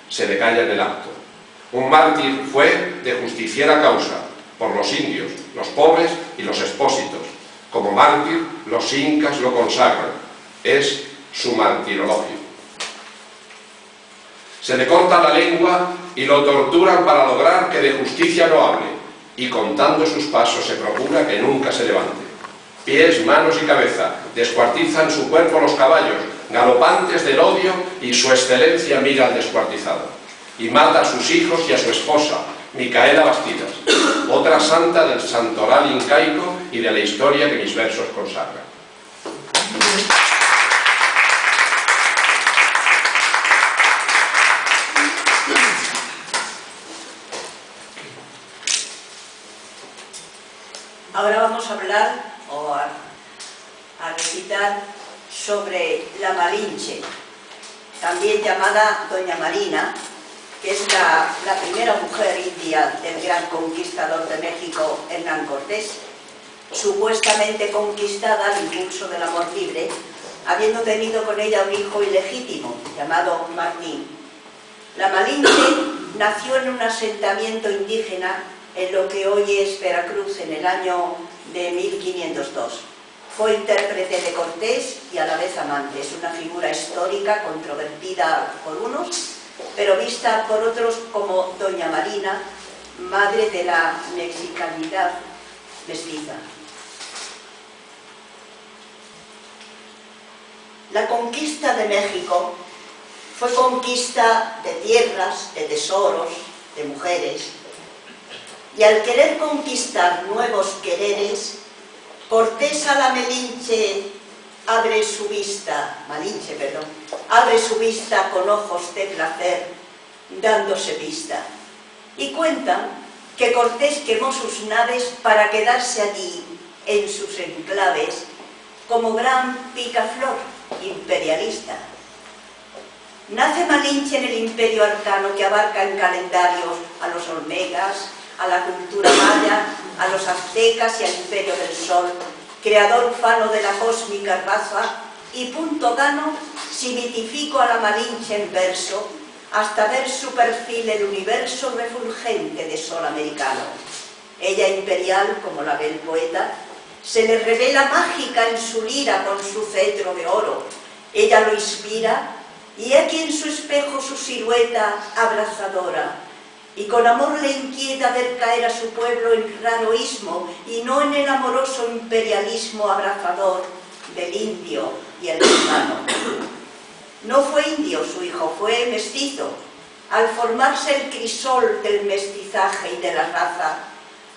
se le calla en el acto. Un mártir fue de justiciera causa, por los indios, los pobres y los expósitos. Como mártir, los incas lo consagran, es su martirologio. Se le corta la lengua y lo torturan para lograr que de justicia no hable, y contando sus pasos se procura que nunca se levante. Pies, manos y cabeza, descuartizan su cuerpo los caballos, galopantes del odio, y su excelencia mira al descuartizado. Y mata a sus hijos y a su esposa, Micaela Bastidas, otra santa del santoral incaico y de la historia que mis versos consagran. Ahora vamos a hablar o a recitar sobre la Malinche, también llamada Doña Marina, que es la primera mujer india del gran conquistador de México, Hernán Cortés, supuestamente conquistada al impulso del amor libre, habiendo tenido con ella un hijo ilegítimo, llamado Martín. La Malinche nació en un asentamiento indígena en lo que hoy es Veracruz en el año de 1502. Fue intérprete de Cortés y a la vez amante. Es una figura histórica controvertida por unos, pero vista por otros como Doña Marina, madre de la mexicanidad mestiza. La conquista de México fue conquista de tierras, de tesoros, de mujeres, y al querer conquistar nuevos quereres, Cortés a la Malinche abre su vista con ojos de placer, dándose pista. Y cuentan que Cortés quemó sus naves para quedarse allí, en sus enclaves, como gran picaflor imperialista. Nace Malinche en el imperio arcano que abarca en calendarios a los olmecas, a la cultura maya, a los aztecas y al imperio del sol, creador ufano de la cósmica raza, y punto gano si mitifico a la Malinche en verso, hasta ver su perfil el universo refulgente de sol americano. Ella imperial, como la ve el poeta, se le revela mágica en su lira con su cetro de oro. Ella lo inspira, y aquí en su espejo su silueta abrazadora, y con amor le inquieta ver caer a su pueblo en raro ismo, y no en el amoroso imperialismo abrazador del indio y el mexicano. No fue indio su hijo, fue mestizo. Al formarse el crisol del mestizaje y de la raza,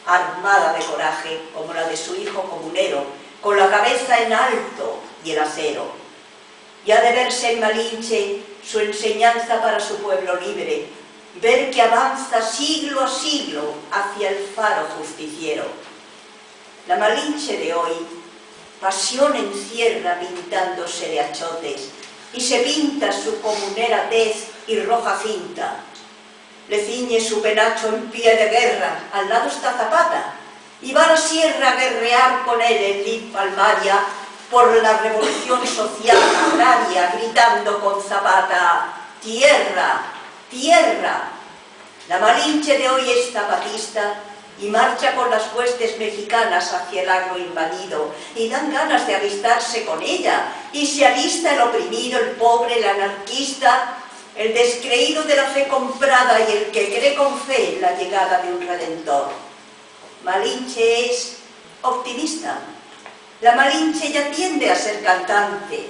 armada de coraje, como la de su hijo comunero, con la cabeza en alto y el acero. Y ha de verse en Malinche su enseñanza para su pueblo libre, ver que avanza siglo a siglo hacia el faro justiciero. La Malinche de hoy, pasión encierra pintándose de achotes, y se pinta su comunera tez y roja cinta. Le ciñe su penacho en pie de guerra, al lado está Zapata, y va a la sierra a guerrear con él en lid palmaria por la revolución social agraria, gritando con Zapata: ¡tierra, tierra! La Malinche de hoy es zapatista y marcha con las huestes mexicanas hacia el agro invadido, y dan ganas de alistarse con ella, y se alista el oprimido, el pobre, el anarquista, el descreído de la fe comprada y el que cree con fe la llegada de un redentor. Malinche es optimista. La Malinche ya tiende a ser cantante.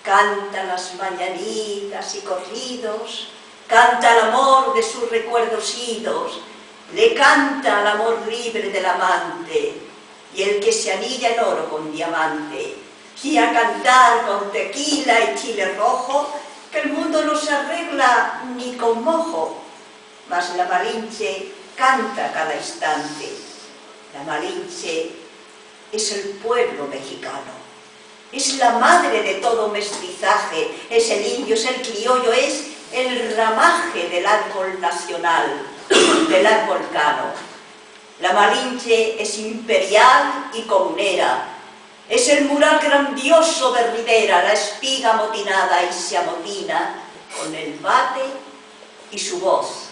Canta las mañanitas y corridos, canta el amor de sus recuerdos idos, le canta al amor libre del amante, y el que se anilla en oro con diamante, y a cantar con tequila y chile rojo, que el mundo no se arregla ni con mojo. Mas la Malinche canta cada instante. La Malinche es el pueblo mexicano, es la madre de todo mestizaje, es el indio, es el criollo, es el ramaje del árbol nacional, del árbol cano. La Malinche es imperial y comunera, es el mural grandioso de Rivera, la espiga amotinada y se amotina con el bate y su voz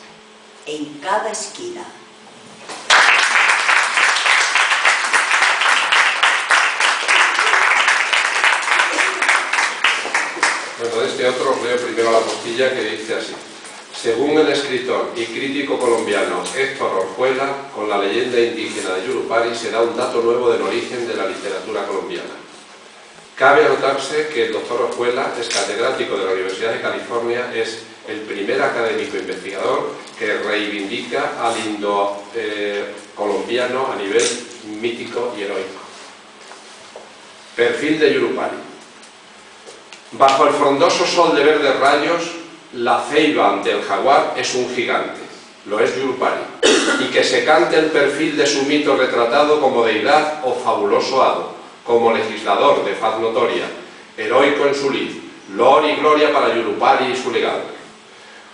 en cada esquina. Bueno, de este otro leo primero la postilla que dice así. Según el escritor y crítico colombiano Héctor Orjuela, con la leyenda indígena de Yurupari se da un dato nuevo del origen de la literatura colombiana. Cabe anotarse que el doctor Orjuela es catedrático de la Universidad de California, es el primer académico investigador que reivindica al indo-colombiano a nivel mítico y heroico. Perfil de Yurupari. Bajo el frondoso sol de verdes rayos, la ceiba ante el jaguar es un gigante, lo es Yurupari, y que se cante el perfil de su mito retratado como deidad o fabuloso hado, como legislador de faz notoria, heroico en su lid, lor y gloria para Yurupari y su legado.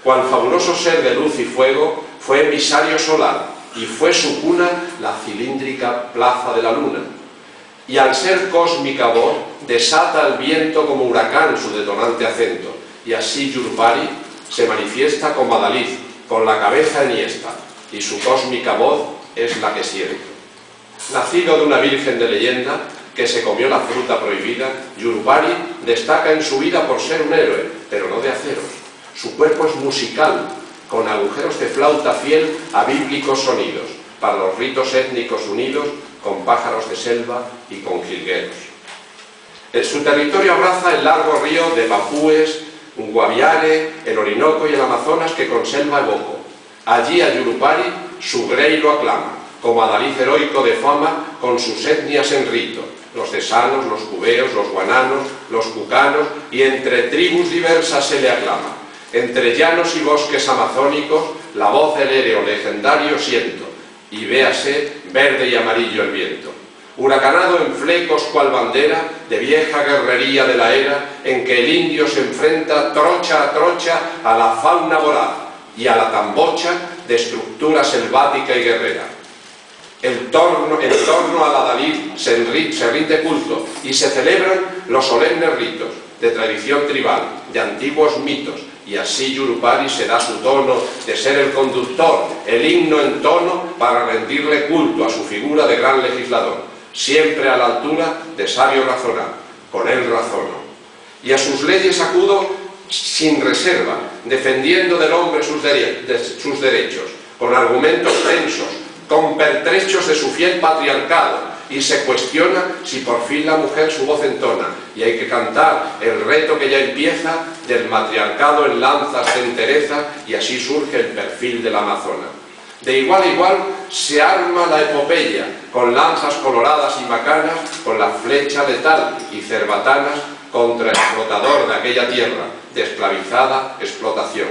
Cual fabuloso ser de luz y fuego, fue emisario solar, y fue su cuna la cilíndrica plaza de la luna. y al ser cósmica voz desata el viento como huracán su detonante acento, y así Yurupari se manifiesta como Adalid, con la cabeza enhiesta, y su cósmica voz es la que siento. Nacido de una virgen de leyenda que se comió la fruta prohibida, Yurupari destaca en su vida por ser un héroe, pero no de aceros. Su cuerpo es musical, con agujeros de flauta fiel a bíblicos sonidos, para los ritos étnicos unidos, con pájaros de selva y con jilgueros. En su territorio abraza el largo río de Papúes, Guaviare, el Orinoco y el Amazonas que con selva evoco. Allí a Yurupari su grey lo aclama, como adalid heroico de fama con sus etnias en rito, los tesanos, los cubeos, los guananos, los cucanos, y entre tribus diversas se le aclama. Entre llanos y bosques amazónicos la voz del éreo legendario siento, y véase verde y amarillo el viento. Huracanado en flecos cual bandera de vieja guerrería de la era en que el indio se enfrenta trocha a trocha a la fauna voraz y a la tambocha de estructura selvática y guerrera. En torno al adalid se rinde culto y se celebran los solemnes ritos de tradición tribal, de antiguos mitos, y así Yurupari se da su tono de ser el conductor, el himno en tono para rendirle culto a su figura de gran legislador, siempre a la altura de sabio razonar, con él razono. Y a sus leyes acudo sin reserva, defendiendo del hombre sus derechos, con argumentos tensos, con pertrechos de su fiel patriarcado, y se cuestiona si por fin la mujer su voz entona, y hay que cantar el reto que ya empieza del matriarcado en lanzas de entereza, y así surge el perfil de la amazona. De igual a igual se arma la epopeya, con lanzas coloradas y macanas, con la flecha letal y cerbatanas contra el explotador de aquella tierra, de esclavizada explotación.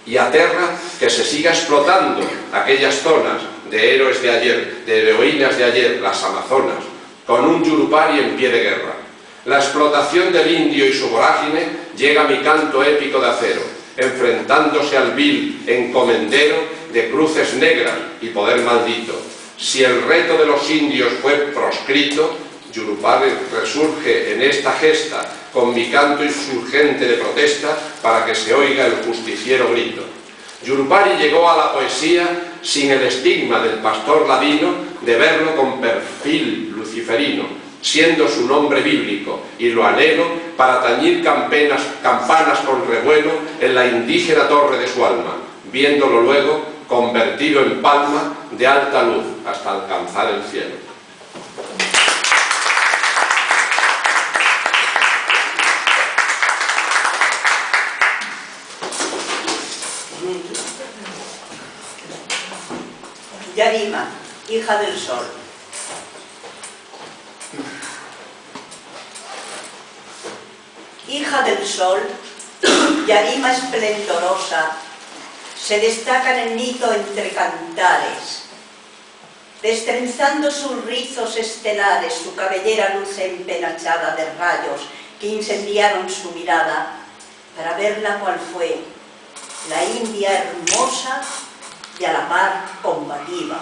Y aterra que se siga explotando aquellas zonas de héroes de ayer, de heroínas de ayer, las amazonas, con un Yurupari en pie de guerra. La explotación del indio y su vorágine llega a mi canto épico de acero, enfrentándose al vil encomendero de cruces negras y poder maldito. Si el reto de los indios fue proscrito, Yurupari resurge en esta gesta con mi canto insurgente de protesta para que se oiga el justiciero grito. Yurupari llegó a la poesía sin el estigma del pastor ladino de verlo con perfil luciferino, siendo su nombre bíblico, y lo anhelo para tañir campanas con revuelo en la indígena torre de su alma, viéndolo luego convertido en palma de alta luz hasta alcanzar el cielo. Yarima, hija del sol. Hija del sol, Yarima esplendorosa, se destaca en el mito entre cantares. Destrenzando sus rizos estelares, su cabellera luce empenachada de rayos que incendiaron su mirada para verla cual fue, la India hermosa y a la par combativa.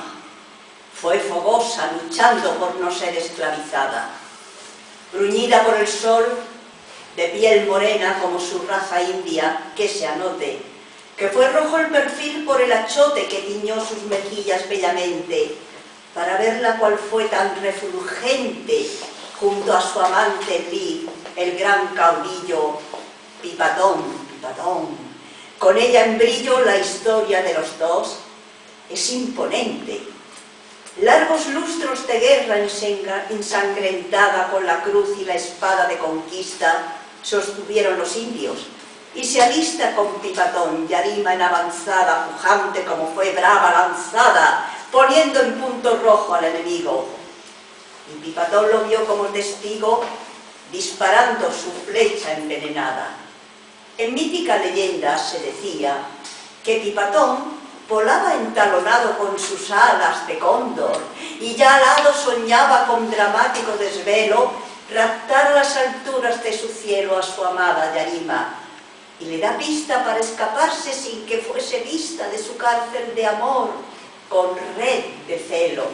Fue fogosa, luchando por no ser esclavizada. Bruñida por el sol, de piel morena como su raza india, que se anote, que fue rojo el perfil por el achote que tiñó sus mejillas bellamente, para verla cual fue tan refulgente, junto a su amante Li, el gran caudillo Pipatón, Pipatón. Con ella en brillo la historia de los dos es imponente. Largos lustros de guerra ensangrentada con la cruz y la espada de conquista sostuvieron los indios, y se alista con Pipatón, Yarima en avanzada, pujante como fue brava lanzada, poniendo en punto rojo al enemigo. Y Pipatón lo vio como testigo, disparando su flecha envenenada. En mítica leyenda se decía que Pipatón volaba entalonado con sus alas de cóndor y ya alado soñaba con dramático desvelo raptar a las alturas de su cielo a su amada Yarima, y le da pista para escaparse sin que fuese vista de su cárcel de amor con red de celo.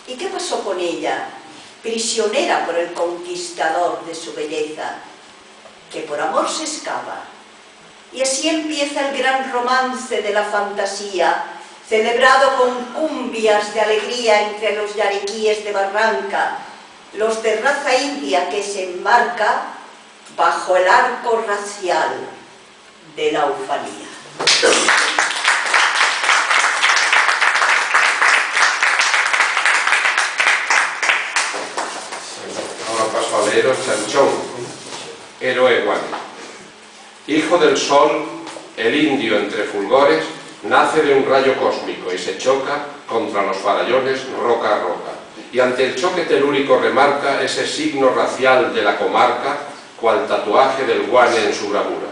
¿Y qué pasó con ella? prisionera por el conquistador de su belleza, que por amor se escapa. Y así empieza el gran romance de la fantasía, celebrado con cumbias de alegría entre los yariquíes de Barranca, los de raza india que se enmarca bajo el arco racial de la ufanía. Ahora paso a leeros Chanchón, héroe guane. Hijo del sol, el indio entre fulgores nace de un rayo cósmico y se choca contra los farallones roca a roca. Y ante el choque telúrico remarca ese signo racial de la comarca, cual tatuaje del guane en su bravura.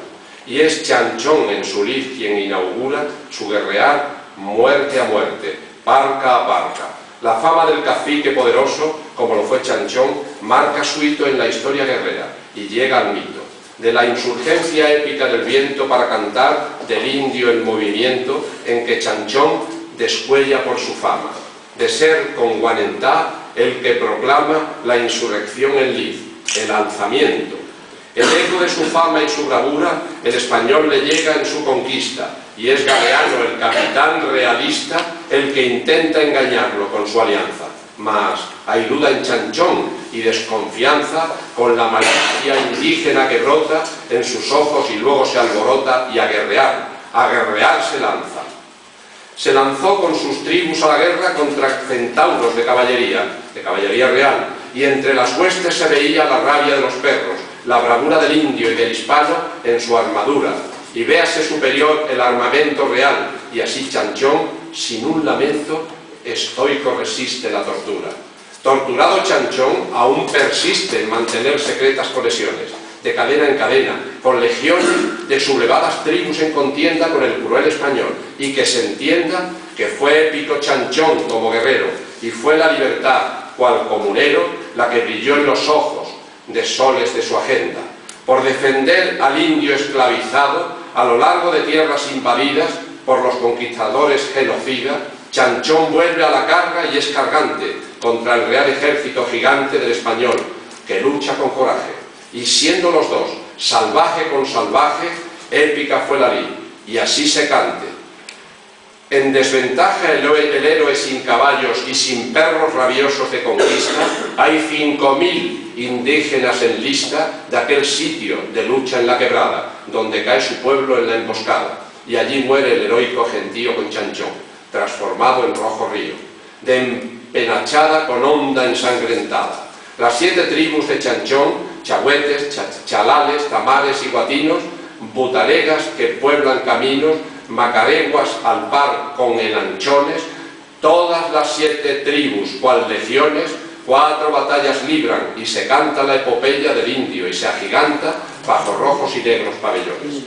Y es Chanchón en su lid quien inaugura su guerrear muerte a muerte, parca a parca. La fama del cacique poderoso, como lo fue Chanchón, marca su hito en la historia guerrera y llega al mito de la insurgencia épica del viento para cantar del indio el movimiento en que Chanchón descuella por su fama, de ser con Guanentá el que proclama la insurrección en lid, el alzamiento. El eco de su fama y su bravura, el español le llega en su conquista, y es Galeano, el capitán realista, el que intenta engañarlo con su alianza. Mas hay duda en Chanchón y desconfianza con la malicia indígena que brota en sus ojos y luego se alborota y a guerrear se lanza. Se lanzó con sus tribus a la guerra contra centauros de caballería real, y entre las huestes se veía la rabia de los perros, la bravura del indio y del hispano en su armadura, y véase superior el armamento real, y así Chanchón, sin un lamento, estoico resiste la tortura. Torturado Chanchón aún persiste en mantener secretas conexiones, de cadena en cadena, con legiones de sublevadas tribus en contienda con el cruel español, y que se entienda que fue épico Chanchón como guerrero, y fue la libertad, cual comunero, la que brilló en los ojos de soles de su agenda, por defender al indio esclavizado a lo largo de tierras invadidas por los conquistadores genocidas. Chanchón vuelve a la carga y es cargante contra el real ejército gigante del español, que lucha con coraje. Y siendo los dos salvaje con salvaje, épica fue la lid, y así se cante. En desventaja el héroe sin caballos y sin perros rabiosos de conquista, hay 5000 indígenas en lista de aquel sitio de lucha en la quebrada, donde cae su pueblo en la emboscada, y allí muere el heroico gentío con Chanchón, transformado en rojo río, de empenachada con onda ensangrentada. Las 7 tribus de Chanchón, Chagüetes, Chalales, Tamares y Guatinos, Butaregas que pueblan caminos, Macareguas al par con elanchones, todas las 7 tribus, cual legiones, 4 batallas libran, y se canta la epopeya del indio y se agiganta bajo rojos y negros pabellones.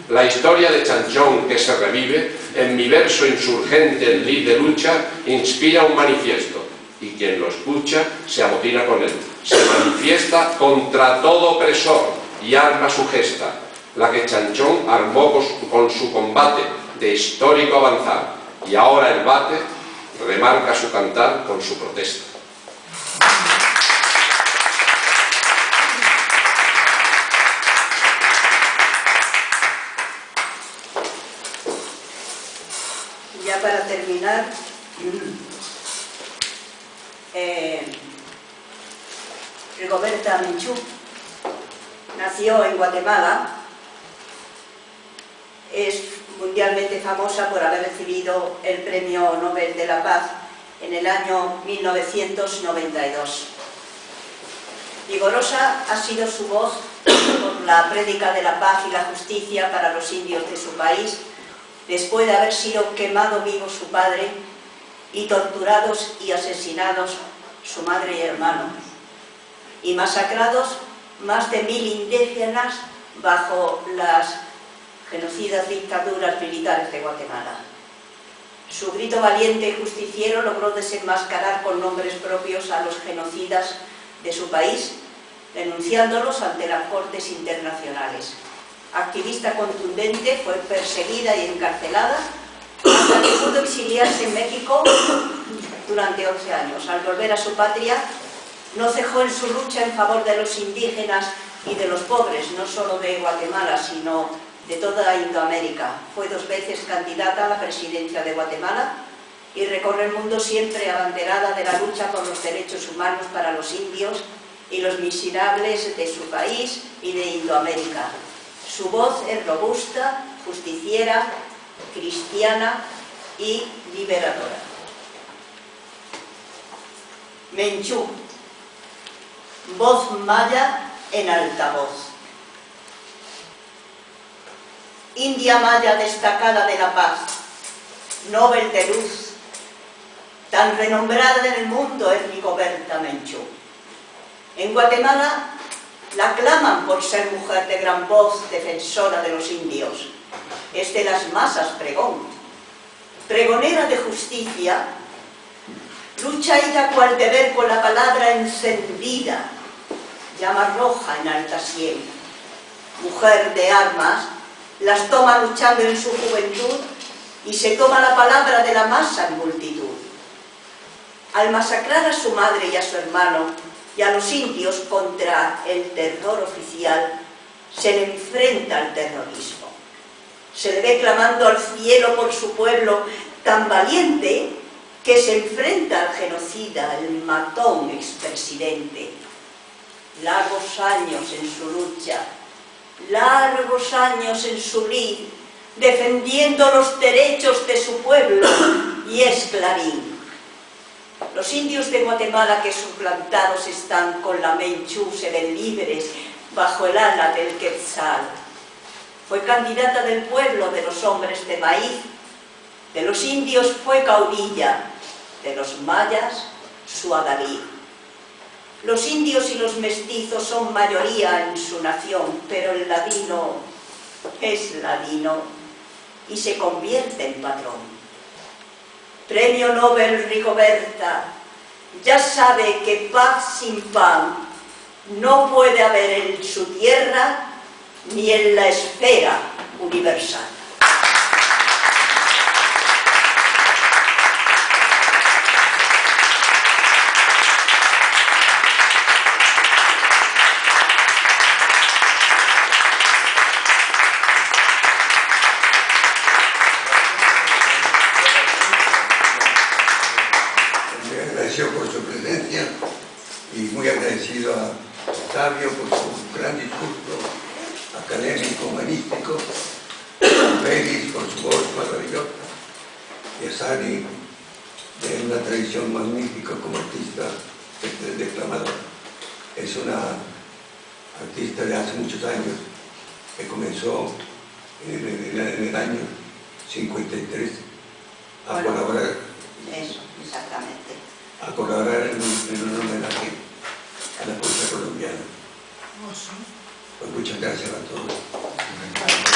La historia de Chanchón que se revive, en mi verso insurgente en lid de lucha, inspira un manifiesto, y quien lo escucha se amotina con él. Se manifiesta contra todo opresor y arma su gesta, la que Chanchón armó con su combate de histórico avanzar, y ahora el bate remarca su cantar con su protesta. Ya para terminar, Rigoberta Menchú nació en Guatemala, es mundialmente famosa por haber recibido el Premio Nobel de la Paz en el año 1992. Vigorosa ha sido su voz por la prédica de la paz y la justicia para los indios de su país, después de haber sido quemado vivo su padre y torturados y asesinados su madre y hermano, y masacrados más de 1000 indígenas bajo las genocidas dictaduras militares de Guatemala. Su grito valiente y justiciero logró desenmascarar con nombres propios a los genocidas de su país, denunciándolos ante las cortes internacionales. Activista contundente, fue perseguida y encarcelada hasta que pudo exiliarse en México durante 11 años. Al volver a su patria, No cejó en su lucha en favor de los indígenas y de los pobres, no solo de Guatemala, sino de toda Indoamérica. Fue 2 veces candidata a la presidencia de Guatemala y recorre el mundo siempre abanderada de la lucha por los derechos humanos para los indios y los miserables de su país y de Indoamérica. Su voz es robusta, justiciera, cristiana y liberadora. Menchú, voz maya en altavoz. India maya destacada de la paz, Nobel de luz, tan renombrada en el mundo es Rigoberta Menchú. En Guatemala la aclaman por ser mujer de gran voz, defensora de los indios. Es de las masas pregón, pregonera de justicia, lucha ella cual deber con la palabra encendida, llama roja en alta sien. Mujer de armas, las toma luchando en su juventud y se toma la palabra de la masa en multitud. Al masacrar a su madre y a su hermano y a los indios contra el terror oficial, se le enfrenta al terrorismo. Se le ve clamando al cielo por su pueblo, tan valiente que se enfrenta al genocida, el matón expresidente. Largos años en su lucha, largos años en su lid, defendiendo los derechos de su pueblo, y es clarín. Los indios de Guatemala que suplantados están con la Menchú se ven libres bajo el ala del Quetzal. Fue candidata del pueblo de los hombres de maíz, de los indios fue caudilla, de los mayas su adalid. Los indios y los mestizos son mayoría en su nación, pero el ladino es ladino y se convierte en patrón. Premio Nobel Rigoberta, ya sabe que paz sin pan no puede haber en su tierra ni en la esfera universal. Por su presencia y muy agradecido a Octavio por su gran discurso académico, humanístico, a Félix por su voz maravillosa y a Sari de una tradición magnífica como artista declamador. Es una artista de hace muchos años que comenzó en el año 53 a colaborar. Eso, exactamente. A colaborar en un homenaje a la poesía colombiana. Pues muchas gracias a todos.